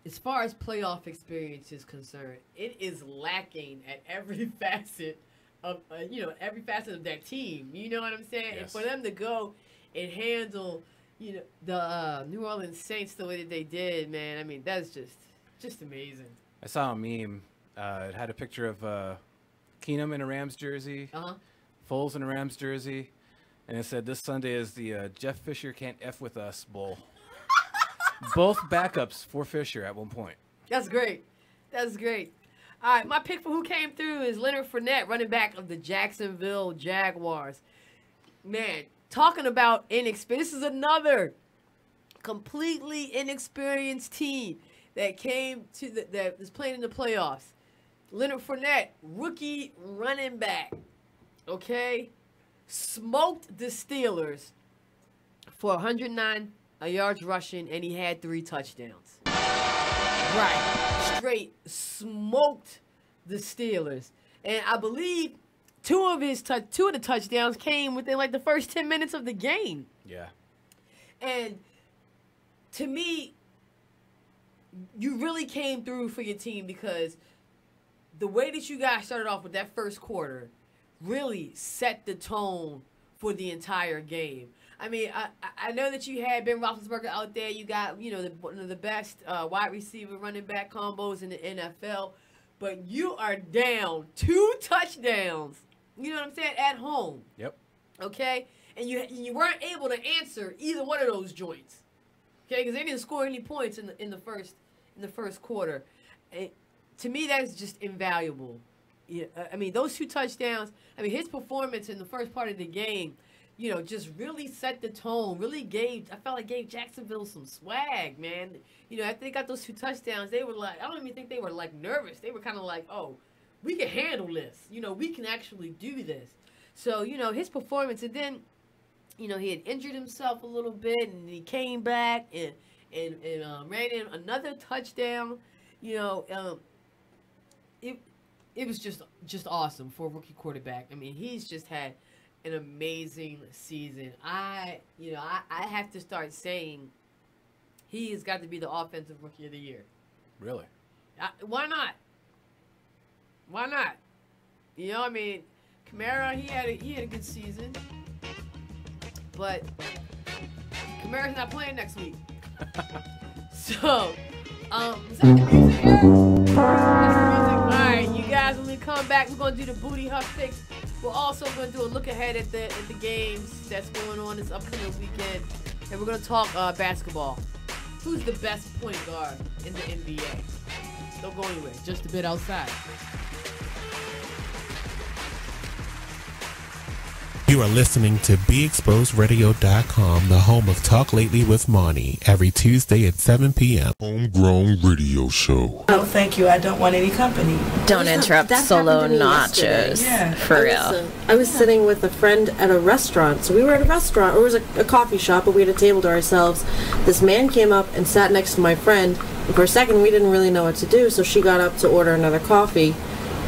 as far as playoff experience is concerned, it is lacking at every facet of that team. You know what I'm saying? Yes. And for them to go and handle, the New Orleans Saints the way that they did, man, I mean, that's just amazing. I saw a meme. It had a picture of Keenum in a Rams jersey, Foles in a Rams jersey, and it said, "This Sunday is the Jeff Fisher Can't F With Us Bowl." Both backups for Fisher at one point. That's great. That's great. All right, my pick for who came through is Leonard Fournette, running back of the Jacksonville Jaguars. Man, talking about inexperience, this is another completely inexperienced team that came to that is playing in the playoffs. Leonard Fournette, rookie running back, okay, smoked the Steelers for 109 yards rushing, and he had 3 touchdowns. Right, straight smoked the Steelers, and I believe two of the touchdowns came within like the first 10 minutes of the game. Yeah, and to me, you really came through for your team because the way that you guys started off with that first quarter really set the tone for the entire game. I mean, I know that you had Ben Roethlisberger out there. You got, one of the best wide receiver running back combos in the NFL. But you are down 2 touchdowns, you know what I'm saying, at home. Yep. Okay? And you weren't able to answer either one of those joints. Okay? Because they didn't score any points in the first quarter. And to me, that's just invaluable. Yeah, I mean, those 2 touchdowns, his performance in the first part of the game, just really set the tone. I felt like gave Jacksonville some swag, man. After they got those 2 touchdowns, they were like, I don't even think they were like nervous. They were kind of like, oh, we can handle this. We can actually do this. So, his performance, and then, he had injured himself a little bit, and he came back and ran in another touchdown. It was just awesome for a rookie quarterback. I mean, he's just had an amazing season. I have to start saying he has got to be the offensive rookie of the year. Really? Why not? Why not? I mean, Kamara, he had a good season, but Kamara's not playing next week. So, is that the music here? All right, you guys, when we come back, we're gonna do the Booty Huff picks. We're also gonna do a look ahead at the games that's going on this upcoming weekend, and we're gonna talk basketball. Who's the best point guard in the NBA? Don't go anywhere. Just a bit outside. You are listening to BeExposedRadio.com, the home of Talk Lately with Monty, every Tuesday at 7 p.m. Homegrown radio show. Oh, thank you. I don't want any company. Don't interrupt solo nachos. Yeah. For real. I was sitting with a friend at a restaurant. So we were at a restaurant. It was a coffee shop, but we had a table to ourselves. This man came up and sat next to my friend. And for a second, we didn't really know what to do, so she got up to order another coffee.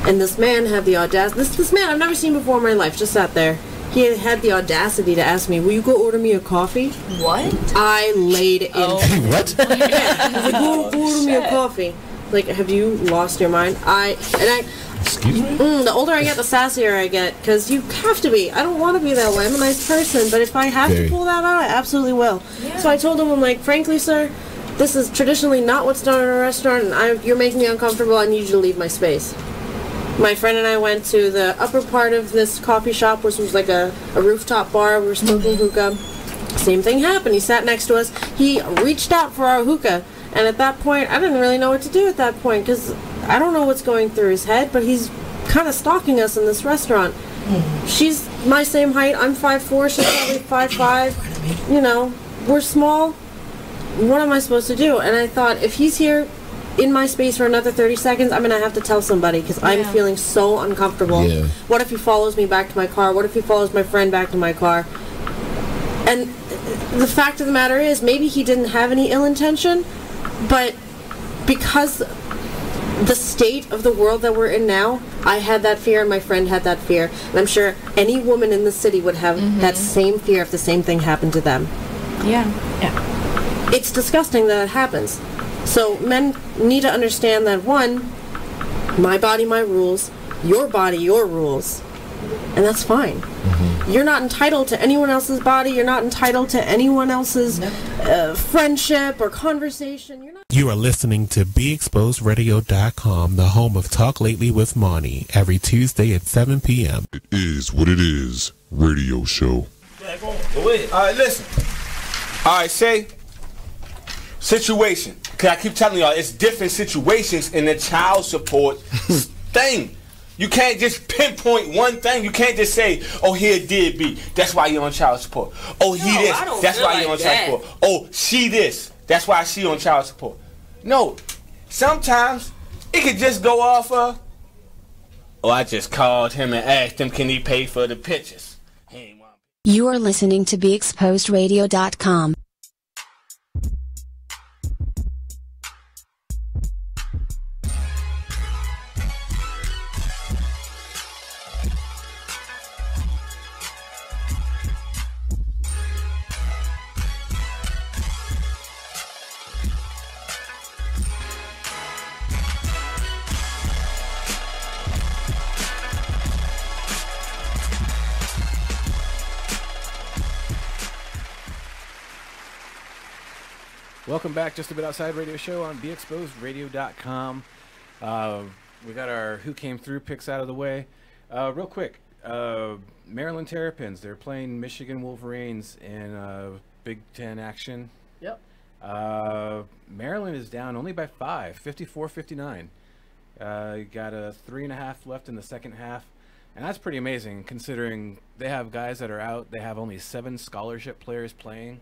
And this man had the audacity. This man I've never seen before in my life just sat there. He had the audacity to ask me, will you go order me a coffee? What? I laid in. What? Yeah, he's like, go order me a coffee. Like, have you lost your mind? Excuse me? The older I get, the sassier I get, because you have to be. I don't want to be that way. I'm a nice person, but if I have to pull that out, I absolutely will. Yeah. So I told him, I'm like, frankly, sir, this is traditionally not what's done in a restaurant, and you're making me uncomfortable. I need you to leave my space. My friend and I went to the upper part of this coffee shop, which was like a rooftop bar. We were smoking hookah. Same thing happened. He sat next to us. He reached out for our hookah. And at that point, I didn't really know what to do at that point, because I don't know what's going through his head, but he's kind of stalking us in this restaurant. She's my same height. I'm 5'4". She's probably 5'5". We're small. What am I supposed to do? And I thought, if he's here in my space for another 30 seconds, I'm going to have to tell somebody, because I'm feeling so uncomfortable. Yeah. What if he follows me back to my car? What if he follows my friend back to my car? And the fact of the matter is, maybe he didn't have any ill intention, but because the state of the world that we're in now, I had that fear and my friend had that fear. And I'm sure any woman in the city would have that same fear if the same thing happened to them. Yeah. It's disgusting that it happens. So men need to understand that, one, my body, my rules, your body, your rules, and that's fine. You're not entitled to anyone else's body. You're not entitled to anyone else's friendship or conversation. You are listening to BeExposedRadio.com, the home of Talk Lately with Monty, every Tuesday at 7 p.m. It is what it is. Radio show. Go ahead. All right, listen. All right, say situation. Because I keep telling y'all, it's different situations in the child support thing. You can't just pinpoint one thing. You can't just say, oh, here did be. That's why you're on child support. Oh, he this. That's why you're on child support. Oh, she this. That's why she on child support. No. Sometimes it could just go off of, oh, I just called him and asked him, can he pay for the pictures? You are listening to BeExposedRadio.com. Welcome back, Just a Bit Outside radio show on BeExposedRadio.com. We got our Who Came Through picks out of the way. Real quick, Maryland Terrapins, they're playing Michigan Wolverines in Big Ten action. Yep. Maryland is down only by 5, 54-59. Got a 3.5 left in the second half. And that's pretty amazing considering they have guys that are out. They have only 7 scholarship players playing.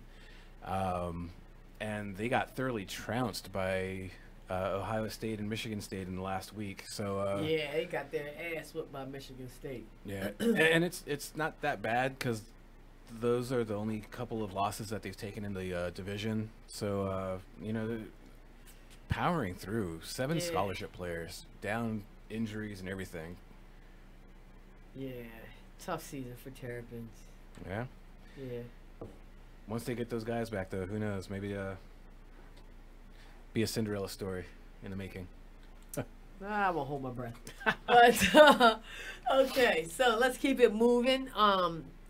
And they got thoroughly trounced by Ohio State and Michigan State in the last week. So yeah, they got their ass whipped by Michigan State. Yeah, and it's not that bad because those are the only couple of losses that they've taken in the division. So powering through 7 scholarship players, down injuries and everything. Yeah, tough season for Terrapins. Yeah. Yeah. Once they get those guys back, though, who knows? Maybe be a Cinderella story in the making. I won't hold my breath. But okay, so let's keep it moving.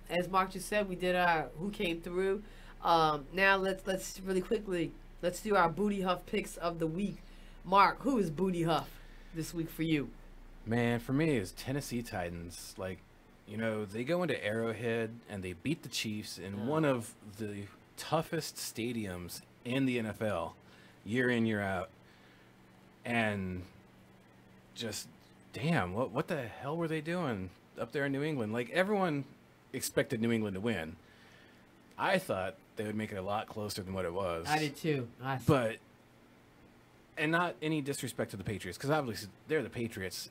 As Mark just said, we did our who came through. Now let's really quickly do our Booty Huff picks of the week. Mark, who is Booty Huff this week for you? Man, for me, it's Tennessee Titans. Like, they go into Arrowhead and they beat the Chiefs in one of the toughest stadiums in the NFL, year in, year out. And just, damn, what the hell were they doing up there in New England? Like, everyone expected New England to win. I thought they would make it a lot closer than what it was. I did too. But, and not any disrespect to the Patriots, because obviously they're the Patriots.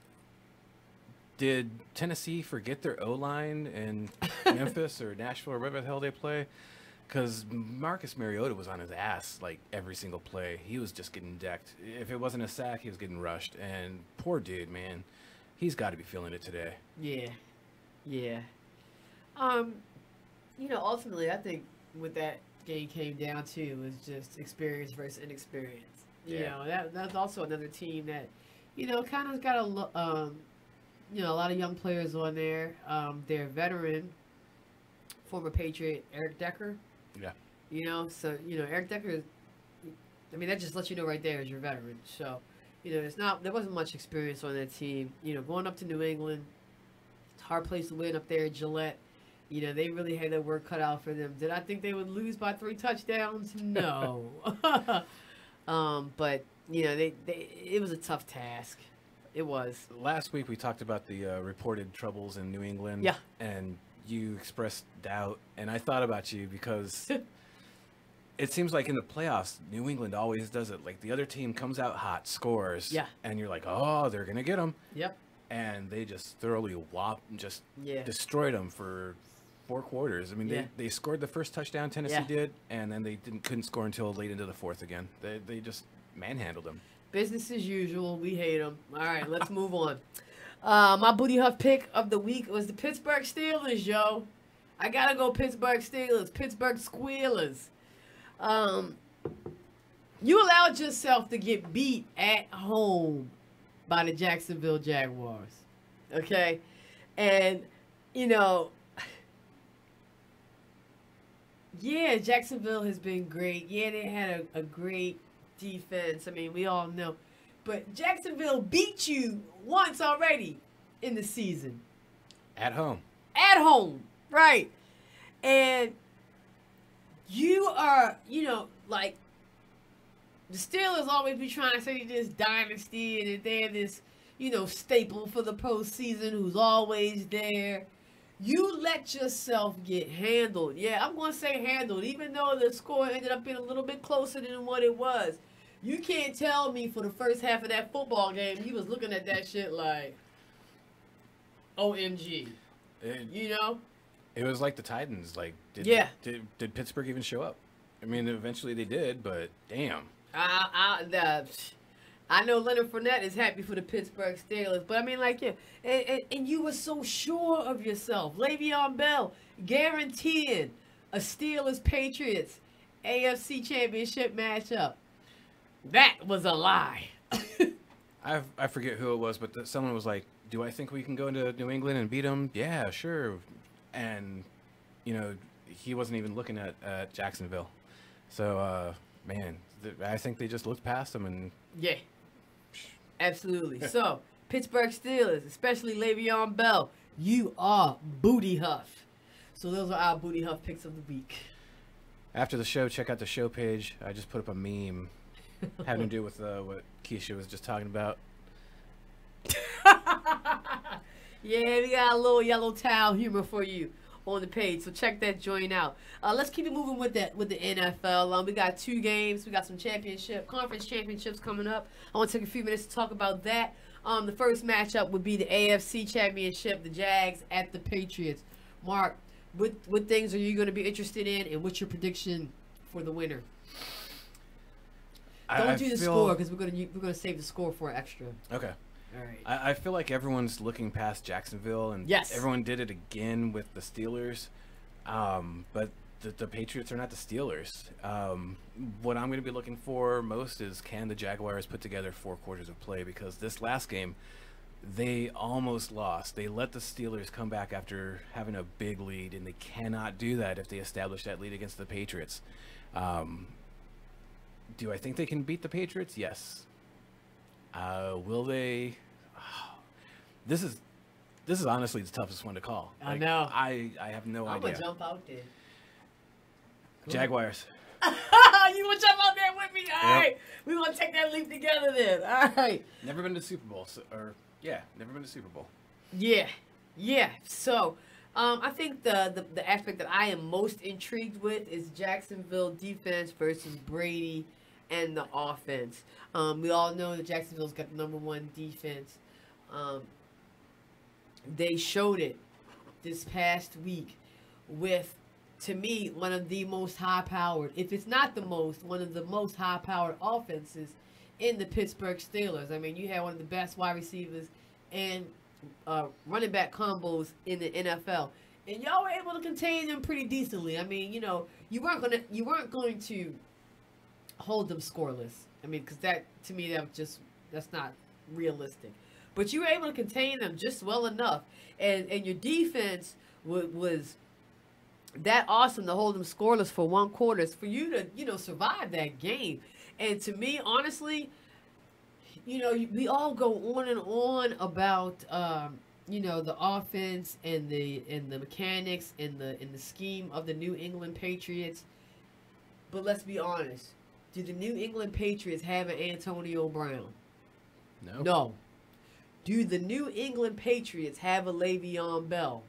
Did Tennessee forget their O-line in Memphis or Nashville or wherever the hell they play? Because Marcus Mariota was on his ass like every single play. He was just getting decked. If it wasn't a sack, he was getting rushed. And poor dude, man, he's got to be feeling it today. Yeah, yeah. Ultimately, I think what that game came down to was just experience versus inexperience. That's also another team that, kind of got a lot of young players on there. Their veteran, former Patriot Eric Decker. Yeah. So Eric Decker. That just lets you know right there is your veteran. So, there wasn't much experience on that team. Going up to New England, it's a hard place to win up there at Gillette. They really had their work cut out for them. Did I think they would lose by 3 touchdowns? No. But it was a tough task. It was. Last week we talked about the reported troubles in New England. Yeah. And you expressed doubt, and I thought about you because it seems like in the playoffs, New England always does it. Like the other team comes out hot, scores, and you're like, oh, they're gonna get them. Yep. And they just thoroughly destroyed them for 4 quarters. They scored the first touchdown, Tennessee did, and then they couldn't score until late into the 4th again. They just manhandled them. Business as usual. We hate them. All right, let's move on. My Booty Huff pick of the week was the Pittsburgh Steelers, yo. I gotta go Pittsburgh Steelers. Pittsburgh Squealers. You allowed yourself to get beat at home by the Jacksonville Jaguars. Okay? And, Jacksonville has been great. Yeah, they had a great defense. We all know. But Jacksonville beat you once already in the season. At home. At home, right. And you are, like, the Steelers always be trying to say this dynasty and that they're this, staple for the postseason who's always there. You let yourself get handled. Yeah, I'm going to say handled, even though the score ended up being a little bit closer than what it was. You can't tell me for the first half of that football game, he was looking at that shit like, OMG. It was like the Titans. Like, did Pittsburgh even show up? Eventually they did, but damn. I know Leonard Fournette is happy for the Pittsburgh Steelers, but and you were so sure of yourself. Le'Veon Bell guaranteeing a Steelers-Patriots AFC Championship matchup. That was a lie. I forget who it was, but someone was like, do I think we can go into New England and beat them? Yeah, sure. And, he wasn't even looking at Jacksonville. So, man, I think they just looked past them. And yeah, absolutely. So, Pittsburgh Steelers, especially Le'Veon Bell, you are Booty Huff. So those are our Booty Huff picks of the week. After the show, check out the show page. I just put up a meme having to do with what Kescia was just talking about. Yeah, we got a little yellow towel humor for you on the page, so check that joint out. Let's keep it moving with the NFL. We got 2 games. We got some conference championships coming up. I want to take a few minutes to talk about that. The first matchup would be the AFC Championship, the Jags at the Patriots. Mark, what things are you going to be interested in, and what's your prediction for the winner? Don't do the score, because we're gonna save the score for extra. Okay. All right. I feel like everyone's looking past Jacksonville, and everyone did it again with the Steelers. But the Patriots are not the Steelers. What I'm going to be looking for most is, can the Jaguars put together 4 quarters of play? Because this last game, they almost lost. They let the Steelers come back after having a big lead, and they cannot do that if they establish that lead against the Patriots. Do I think they can beat the Patriots? Yes. Will they? This is honestly the toughest one to call. I know. I have no idea. I'm gonna jump out there. Jaguars. You wanna jump out there with me? All right. We gonna take that leap together then. All right. Never been to Super Bowl, never been to Super Bowl. Yeah. So, I think the aspect that I am most intrigued with is Jacksonville defense versus Brady and the offense. We all know that Jacksonville's got the #1 defense. They showed it this past week with, to me, one of the most high-powered, if it's not the most, one of the most high-powered offenses in the Pittsburgh Steelers. I mean, you had one of the best wide receivers and running back combos in the NFL, and y'all were able to contain them pretty decently. I mean, you weren't going to hold them scoreless. I mean, because that, to me, that's not realistic. But you were able to contain them just well enough, and your defense was that awesome to hold them scoreless for 1 quarter, for you to survive that game. And to me, honestly, we all go on and on about the offense and the mechanics and the scheme of the New England Patriots. But let's be honest, do the New England Patriots have an Antonio Brown? No. Do the New England Patriots have a Le'Veon Bell?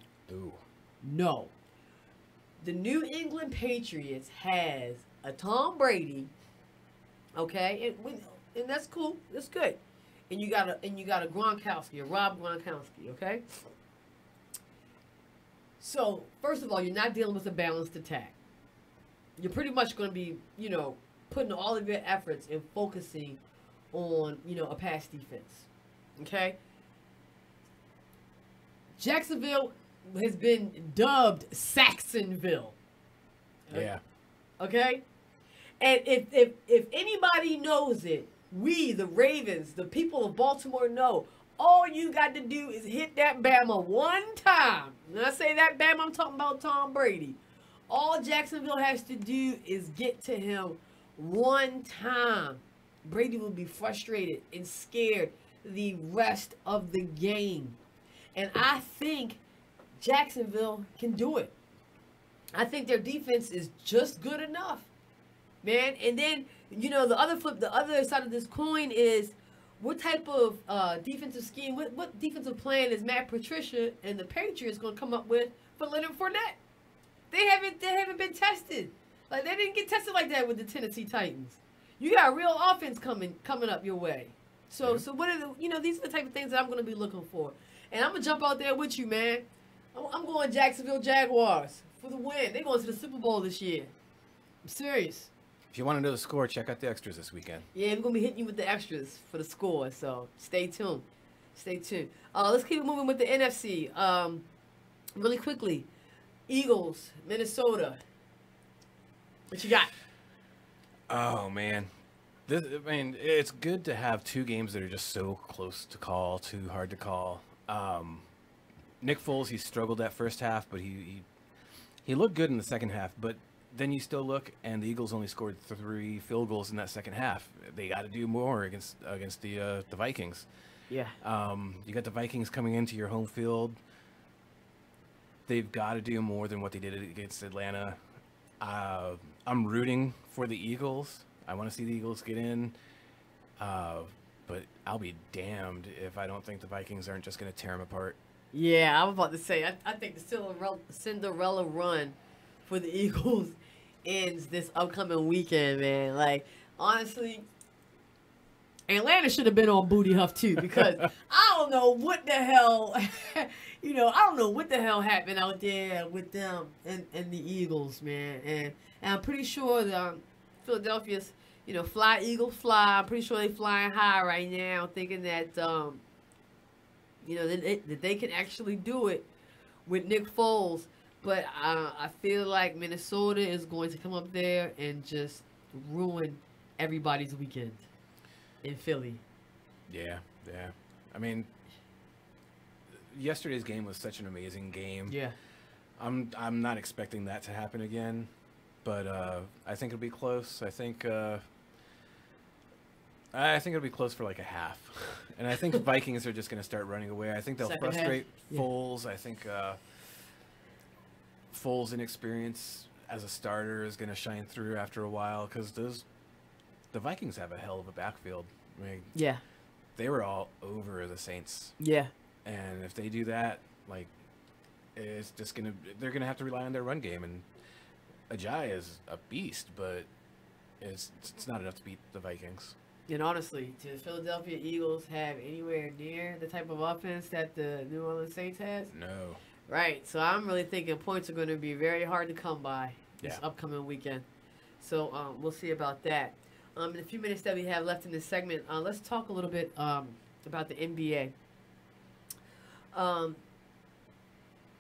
No. The New England Patriots has a Tom Brady, okay, and that's cool, that's good, and you got a Gronkowski, a Rob Gronkowski, okay. So first of all, you're not dealing with a balanced attack. You're pretty much going to be, putting all of your efforts and focusing on, a pass defense, okay. Jacksonville has been dubbed Saxonville. Yeah. Okay? And if anybody knows it, we, the Ravens, the people of Baltimore know, all you got to do is hit that Bama 1 time. When I say that Bama, I'm talking about Tom Brady. All Jacksonville has to do is get to him 1 time. Brady will be frustrated and scared the rest of the game. And I think Jacksonville can do it. I think their defense is just good enough, man. And then, the other side of this coin is, what type of defensive scheme, what defensive plan is Matt Patricia and the Patriots going to come up with for Leonard Fournette? They haven't been tested. Like, they didn't get tested like that with the Tennessee Titans. You got a real offense coming up your way. So what are these are the type of things that I'm going to be looking for. And I'm going to jump out there with you, man. I'm going Jacksonville Jaguars for the win. They're going to the Super Bowl this year. I'm serious. If you want to know the score, check out the extras this weekend. Yeah, we're going to be hitting you with the extras for the score, so stay tuned. Let's keep moving with the NFC. Really quickly, Eagles, Minnesota. What you got? Oh, man. It's good to have 2 games that are just so close to call, too hard to call. Nick Foles, he struggled that first half, but he looked good in the second half. But then you still look, and the Eagles only scored 3 field goals in that second half. They got to do more against the Vikings. Yeah. You got the Vikings coming into your home field. They've got to do more than what they did against Atlanta. I'm rooting for the Eagles. I want to see the Eagles get in. But I'll be damned if I don't think the Vikings aren't just going to tear them apart. Yeah, I was about to say, I think the Cinderella run for the Eagles ends this upcoming weekend, man. Like, honestly, Atlanta should have been on Booty Huff, too, because I don't know what the hell, I don't know what the hell happened out there with them and the Eagles, man. And I'm pretty sure that Philadelphia's, fly, Eagles fly. I'm pretty sure they're flying high right now, thinking that, that they can actually do it with Nick Foles. But I feel like Minnesota is going to come up there and just ruin everybody's weekend in Philly. Yeah. I mean, yesterday's game was such an amazing game. Yeah. I'm not expecting that to happen again, but I think it'll be close. I think it'll be close for like a half. And I think Vikings are just going to start running away. I think they'll frustrate Foles. I think Foles' inexperience as a starter is going to shine through after a while because the Vikings have a hell of a backfield. I mean, yeah. They were all over the Saints. Yeah. And if they do that, like, it's just they're going to have to rely on their run game. And Ajayi is a beast, but it's not enough to beat the Vikings. And honestly, do the Philadelphia Eagles have anywhere near the type of offense that the New Orleans Saints has? No. Right. So I'm really thinking points are going to be very hard to come by this upcoming weekend. So we'll see about that. In the few minutes that we have left in this segment, let's talk a little bit about the NBA.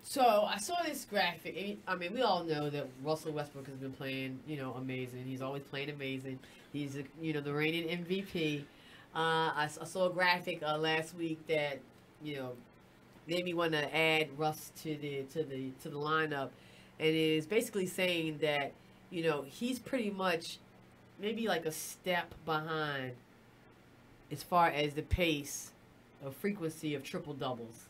So I saw this graphic. I mean, we all know that Russell Westbrook has been playing, amazing. He's always playing amazing. He's, the reigning MVP. I saw a graphic last week that, made me want to add Russ to the lineup, and it is basically saying that, he's pretty much maybe like a step behind as far as the pace of frequency of triple doubles.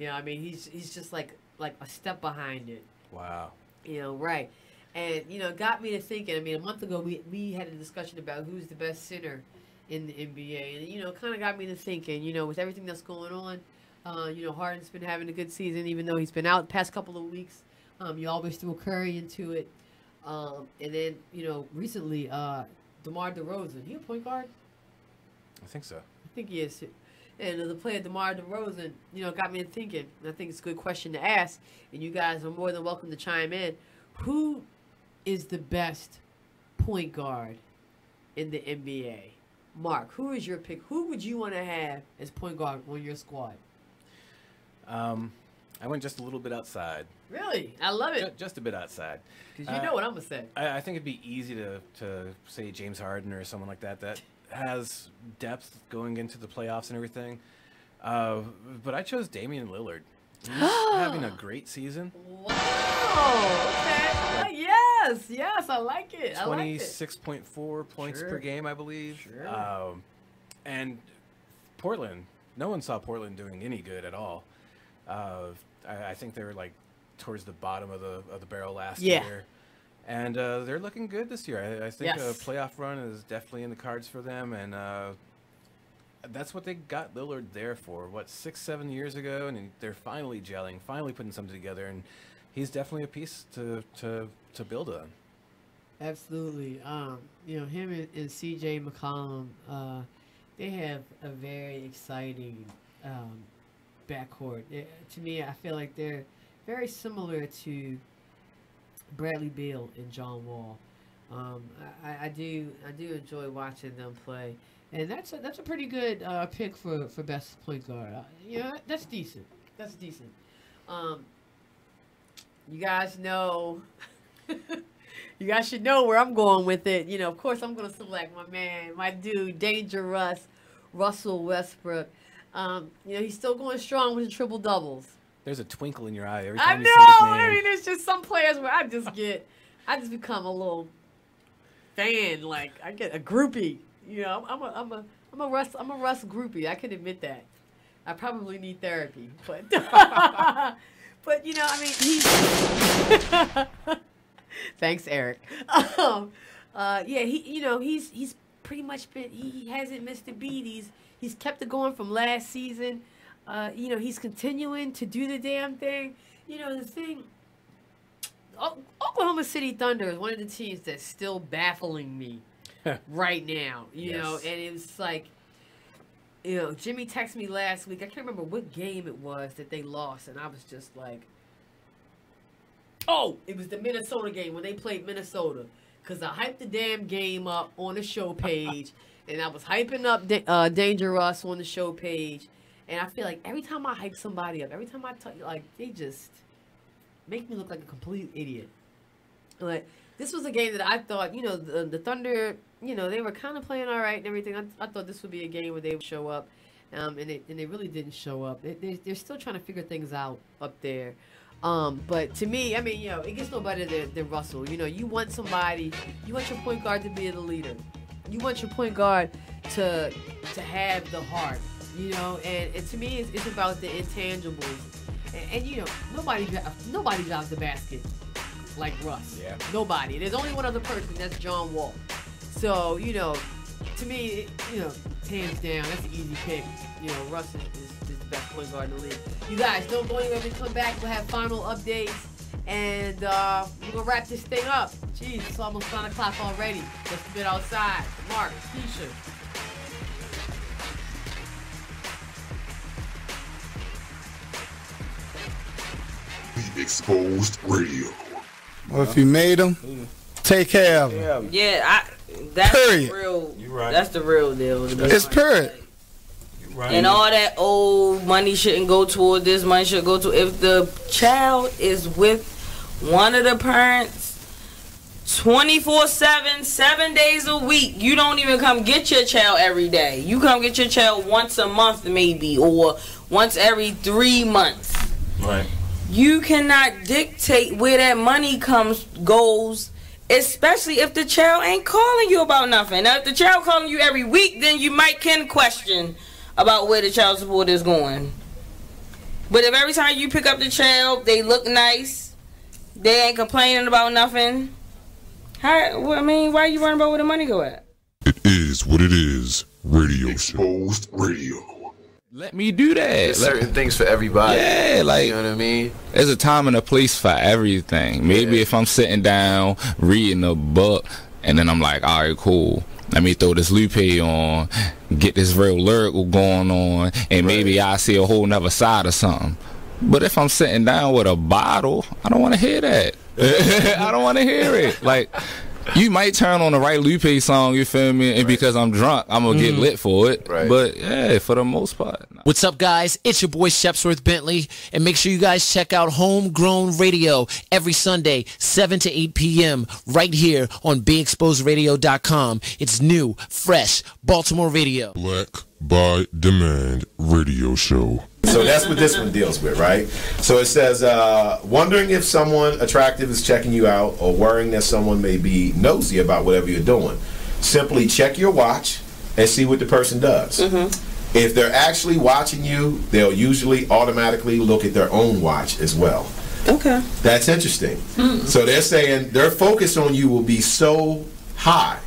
I mean, he's just like a step behind it. Wow. Right. And, got me to thinking. I mean, a month ago, we had a discussion about who's the best center in the NBA. And, kind of got me to thinking, with everything that's going on, Harden's been having a good season, even though he's been out the past couple of weeks. You always throw Curry into it. And then, recently, DeMar DeRozan. He a point guard? I think so. I think he is. And the player DeMar DeRozan, got me thinking. And I think it's a good question to ask. And you guys are more than welcome to chime in. Who is the best point guard in the NBA? Mark, who is your pick? Who would you want to have as point guard on your squad? I went just a little bit outside. Really? I love it. Just a bit outside. Because you know what I'm going to say. I think it'd be easy to say James Harden or someone like that has depth going into the playoffs and everything. But I chose Damian Lillard. He's having a great season. Wow. Okay. Yes, I like it. 26.4 points per game, I believe. Sure. And Portland, no one saw Portland doing any good at all. I think they were like towards the bottom of the barrel last year. And they're looking good this year. I think a playoff run is definitely in the cards for them. And that's what they got Lillard there for, 6-7 years ago. And they're finally gelling, finally putting something together. And he's definitely a piece to build on. Absolutely. Him and CJ McCollum, they have a very exciting backcourt. To me, I feel like they're very similar to Bradley Beal and John Wall. I do enjoy watching them play, and that's a pretty good pick for best point guard. That's decent. That's decent. You guys know. You guys should know where I'm going with it. Of course, I'm going to select my dude, Dangerous Russell Westbrook. He's still going strong with the triple doubles. There's a twinkle in your eye every time you say his name. I mean, there's just some players where I just become a little fan. Like I get a groupie. I'm a Russ groupie. I can admit that. I probably need therapy, but but he's. Thanks, Eric. He's pretty much been. He hasn't missed a beat. He's kept it going from last season. you know, he's continuing to do the damn thing. You know, the thing, Oklahoma City Thunder is one of the teams that's still baffling me right now, you know, and it was like, you know, Jimmy texted me last week. I can't remember what game it was that they lost, and I was just like, oh, it was the Minnesota game when they played Minnesota, because I hyped the damn game up on the show page, and I was hyping up Dangerous on the show page, and I feel like every time I hype somebody up, every time I talk, like, they just make me look like a complete idiot. Like, this was a game that I thought, you know, the Thunder, you know, they were kind of playing all right and everything. I thought this would be a game where they would show up, and they really didn't show up. They're still trying to figure things out up there. But to me, I mean, you know, it gets no better than Russell. You know, you want somebody, you want your point guard to be the leader. You want your point guard to have the heart, you know, and to me, it's about the intangibles. And you know, nobody drives the basket like Russ. Yeah. Nobody. There's only one other person, that's John Wall. So, you know, to me, you know, hands down, that's an easy pick. You know, Russ is the best point guard in the league. You guys, don't go anywhere. When we come back, we'll have final updates. And we're going to wrap this thing up. Jeez, it's almost 9 o'clock already. Just a bit outside. Mark, Kescia. Be Exposed Radio. Well, if you made them, take care of them. Yeah, that's period. The real. You're right. That's the real deal. It's period. Right. And all that old money shouldn't go toward this, money should go to, if the child is with one of the parents 24/7, 7 days a week, you don't even come get your child every day. You come get your child once a month maybe, or once every 3 months. Right. You cannot dictate where that money goes, especially if the child ain't calling you about nothing. Now, if the child calling you every week, then you can question about where the child support is going. But if every time you pick up the child, they look nice, they ain't complaining about nothing, why are you worrying about where the money go at? It is what it is. Radio Exposed Radio. Let me do that. There's certain things for everybody. Yeah, like, you know what I mean? There's a time and a place for everything. Maybe if I'm sitting down reading a book and then I'm like, all right, cool, let me throw this Lupe on, get this real lyrical going on, and maybe I see a whole nother side of something. But if I'm sitting down with a bottle, I don't want to hear that. I don't want to hear it. Like, you might turn on the right Lupe song, you feel me? And because I'm drunk, I'm going to get lit for it. Right. But, yeah, for the most part. No. What's up, guys? It's your boy, Shepsworth Bentley. And make sure you guys check out Homegrown Radio every Sunday, 7 to 8 p.m. right here on BeExposedRadio.com. It's new, fresh, Baltimore radio. Black by Demand Radio Show. So that's what this one deals with, right? So it says, wondering if someone attractive is checking you out or worrying that someone may be nosy about whatever you're doing. Simply check your watch and see what the person does. Mm-hmm. If they're actually watching you, they'll usually automatically look at their own watch as well. Okay. That's interesting. Mm-hmm. So they're saying their focus on you will be so high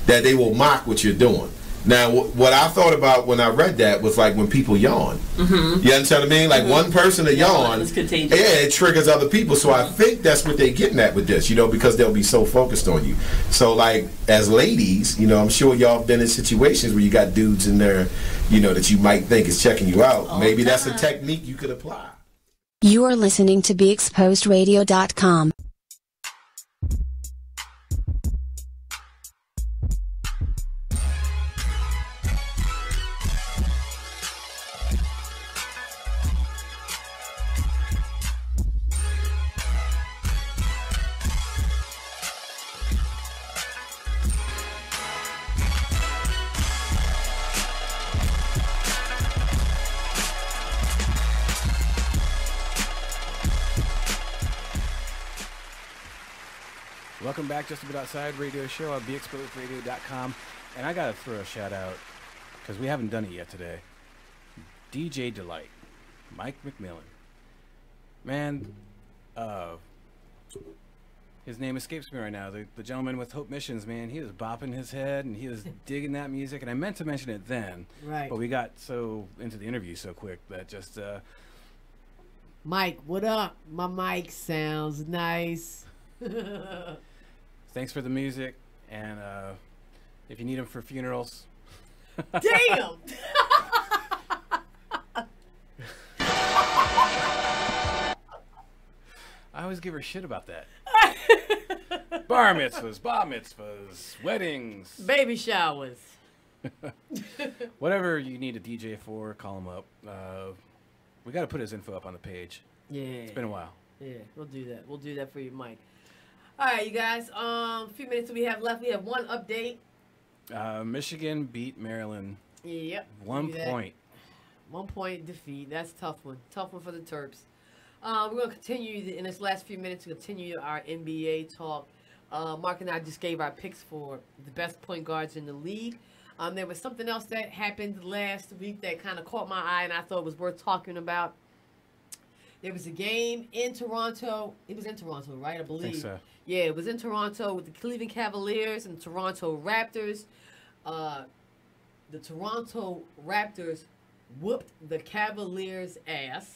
that they will mock what you're doing. Now, what I thought about when I read that was like when people yawn. Mm-hmm. You understand what I mean? Like one person to yawn, it triggers other people. So I think that's what they're getting at with this, you know, because they'll be so focused on you. So like as ladies, you know, I'm sure y'all have been in situations where you got dudes in there, you know, that you might think is checking you out. Maybe that's a technique you could apply. You are listening to BeExposedRadio.com. Welcome back, Just a Bit Outside Radio Show on BeExposedRadio.com. And I got to throw a shout out, because we haven't done it yet today. DJ Delight, Mike McMillan. Man, His name escapes me right now. The gentleman with Hope Missions, man, he was bopping his head and he was digging that music. And I meant to mention it then, right? But we got so into the interview so quick that just. Mike, what up? My mic sounds nice. Thanks for the music, and if you need them for funerals. Damn. I always give her shit about that. Bar mitzvahs, bar mitzvahs, weddings, baby showers. Whatever you need a DJ for, call him up. We got to put his info up on the page. Yeah. It's been a while. Yeah, we'll do that. We'll do that for you, Mike. All right, you guys. A few minutes we have left. We have one update. Michigan beat Maryland. Yep. 1 point. 1 point defeat. That's a tough one. Tough one for the Terps. We're going to continue in this last few minutes to continue our NBA talk. Mark and I just gave our picks for the best point guards in the league. There was something else that happened last week that kind of caught my eye and I thought was worth talking about. There was a game in Toronto. It was in Toronto, right? I believe. I think so. Yeah, it was in Toronto with the Cleveland Cavaliers and Toronto Raptors. The Toronto Raptors whooped the Cavaliers' ass.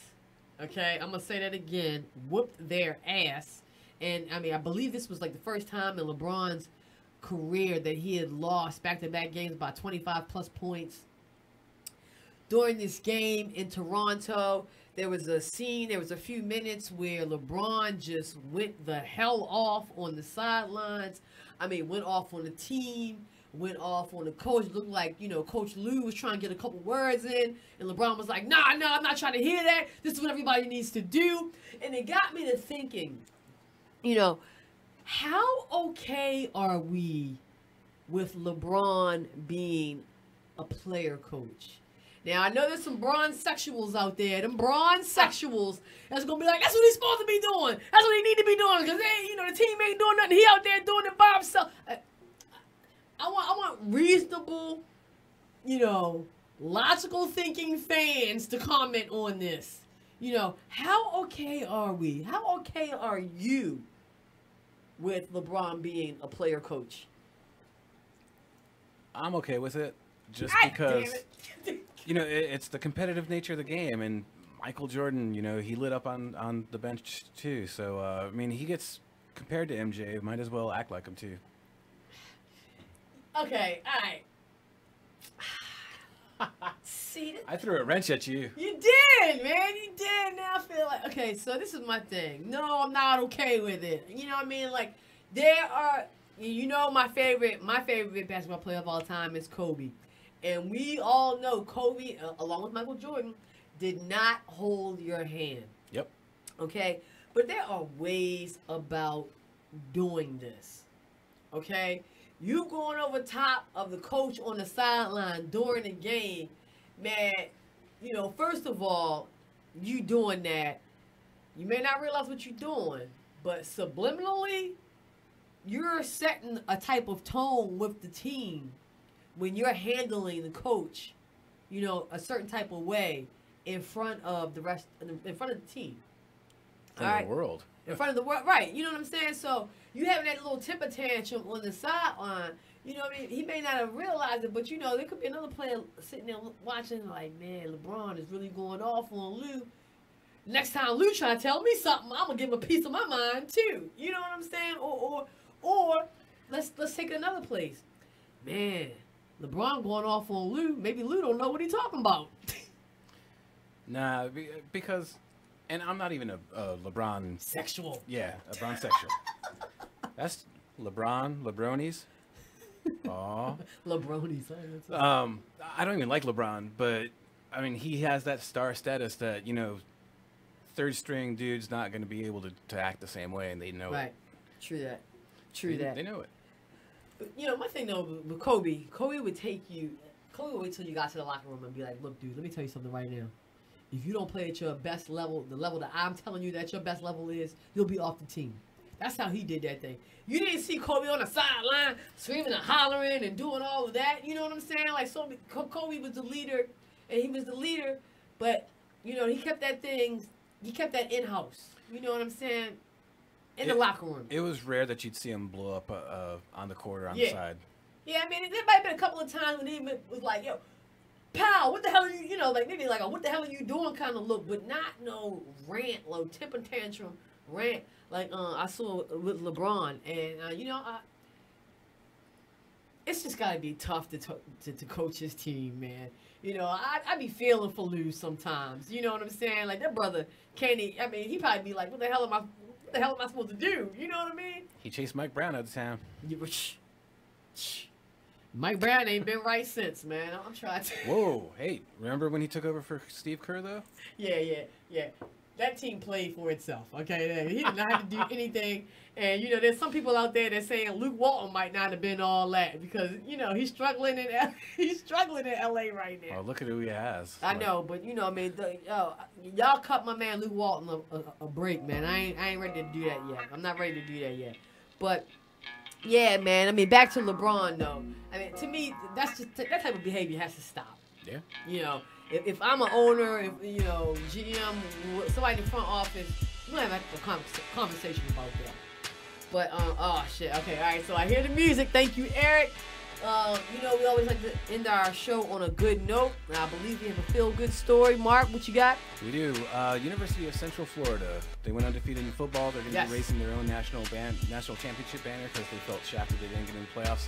Okay, I'm going to say that again. Whooped their ass. And, I mean, I believe this was like the first time in LeBron's career that he had lost back-to-back games by 25-plus points. During this game in Toronto, there was a scene, there was a few minutes where LeBron just went the hell off on the sidelines. I mean, went off on the team, went off on the coach. Looked like, you know, Coach Lou was trying to get a couple words in, and LeBron was like, nah, I'm not trying to hear that. This is what everybody needs to do. And it got me to thinking, you know, how okay are we with LeBron being a player coach? Now, I know there's some bronze sexuals out there. Them bronze sexuals that's going to be like, that's what he's supposed to be doing. That's what he need to be doing because, you know, the team ain't doing nothing. He out there doing it by himself. I want reasonable, you know, logical thinking fans to comment on this. You know, how okay are we? How okay are you with LeBron being a player coach? I'm okay with it just because, you know, it's the competitive nature of the game. And Michael Jordan, you know, he lit up on the bench too. So, I mean, he gets compared to MJ. Might as well act like him too. Okay, all right. See, I threw a wrench at you. You did, man. You did. Now I feel like, okay, so this is my thing. No, I'm not okay with it. You know what I mean? Like, there are, you know, my favorite basketball player of all time is Kobe. And we all know Kobe, along with Michael Jordan, did not hold your hand. Yep. Okay? But there are ways about doing this. Okay? You going over top of the coach on the sideline during the game, man, you know, first of all, you doing that, you may not realize what you're doing, but subliminally, you're setting a type of tone with the team when you're handling the coach, you know, a certain type of way in front of the rest, in front of the team. In the world. In front of the world, right. You know what I'm saying? So, you having that little temper tantrum on the sideline, you know what I mean? He may not have realized it, but, you know, there could be another player sitting there watching like, man, LeBron is really going off on Lou. Next time Lou try to tell me something, I'm going to give him a piece of my mind, too. You know what I'm saying? Or let's take it another place. Man, LeBron going off on Lou. Maybe Lou don't know what he's talking about. Nah, because... And I'm not even a LeBron... Sexual. Yeah, a LeBron sexual. That's LeBronies. Aw. LeBronies. I don't even like LeBron, but, I mean, he has that star status that, you know, third-string dude's not going to be able to act the same way, and they know it. Right. True that. True that. They know it. But, you know, my thing, though, with Kobe would take you... Kobe would wait till you got to the locker room and be like, look, dude, let me tell you something right now. If you don't play at your best level, the level that I'm telling you that your best level is, you'll be off the team. That's how he did that thing. You didn't see Kobe on the sideline screaming and hollering and doing all of that. You know what I'm saying? Like, so Kobe was the leader, and he was the leader, but, you know, he kept that in-house. You know what I'm saying? in the locker room. It was rare that you'd see him blow up on the court or on the side. Yeah, I mean, there might have been a couple of times when he was like, yo, pal, what the hell are you, you know, like maybe like a what the hell are you doing kind of look, but not no rant, like temper tantrum rant like I saw with LeBron. And, you know, it's just got to be tough to coach his team, man. You know, I be feeling for Lou sometimes. You know what I'm saying? Like, that brother, he probably be like, what the hell am I supposed to do? You know what I mean? He chased Mike Brown out of town. Mike Brown ain't been right since, man. I'm trying to. Whoa, hey, remember when he took over for Steve Kerr, though? Yeah. That team played for itself, okay? He did not have to do anything. And, you know, there's some people out there that saying Luke Walton might not have been all that because, you know, he's struggling in L.A. right now. Oh, look at who he has. I know, but, you know, I mean, y'all cut my man Luke Walton a break, man. I ain't ready to do that yet. I'm not ready to do that yet. But, yeah, man, I mean, back to LeBron, though. I mean, to me, that's just that type of behavior has to stop. Yeah. You know, if I'm an owner, if, you know, GM, somebody in the front office, we're going to have a conversation about that. But, oh, shit. Okay, all right. So I hear the music. Thank you, Eric. You know, we always like to end our show on a good note. And I believe we have a feel-good story. Mark, what you got? We do. University of Central Florida. They went undefeated in football. They're going to be racing their own national championship banner because they felt shafted they didn't get in the playoffs.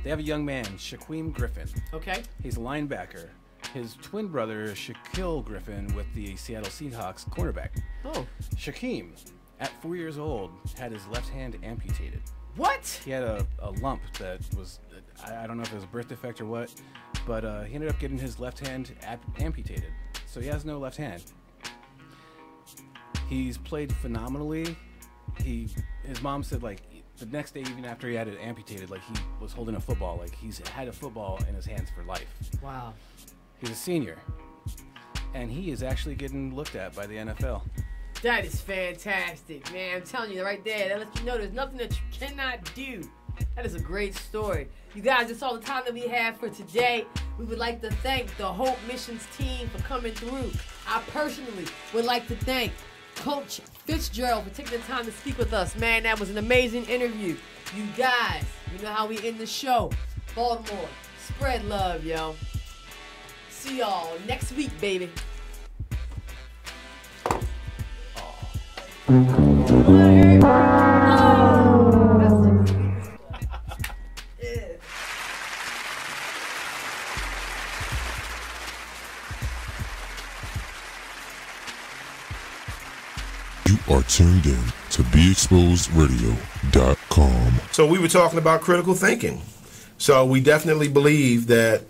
They have a young man, Shaquem Griffin. Okay. He's a linebacker. His twin brother is Shaquille Griffin with the Seattle Seahawks cornerback. Oh. Shaquem, at 4 years old, had his left hand amputated. What? He had a lump that was, I don't know if it was a birth defect or what, but he ended up getting his left hand amputated. So he has no left hand. He's played phenomenally. His mom said, like, the next day, even after he had it amputated, like, he was holding a football. Like, he's had a football in his hands for life. Wow. He's a senior. And he is actually getting looked at by the NFL. That is fantastic, man. I'm telling you right there. That lets you know there's nothing that you cannot do. That is a great story. You guys, that's all the time that we have for today. We would like to thank the Hope Missions team for coming through. I personally would like to thank Coach Fitzgerald for taking the time to speak with us. Man, that was an amazing interview. You guys, you know how we end the show. Baltimore, spread love, yo. See y'all next week, baby. You are tuned in to BeExposedRadio.com. So we were talking about critical thinking. So we definitely believe that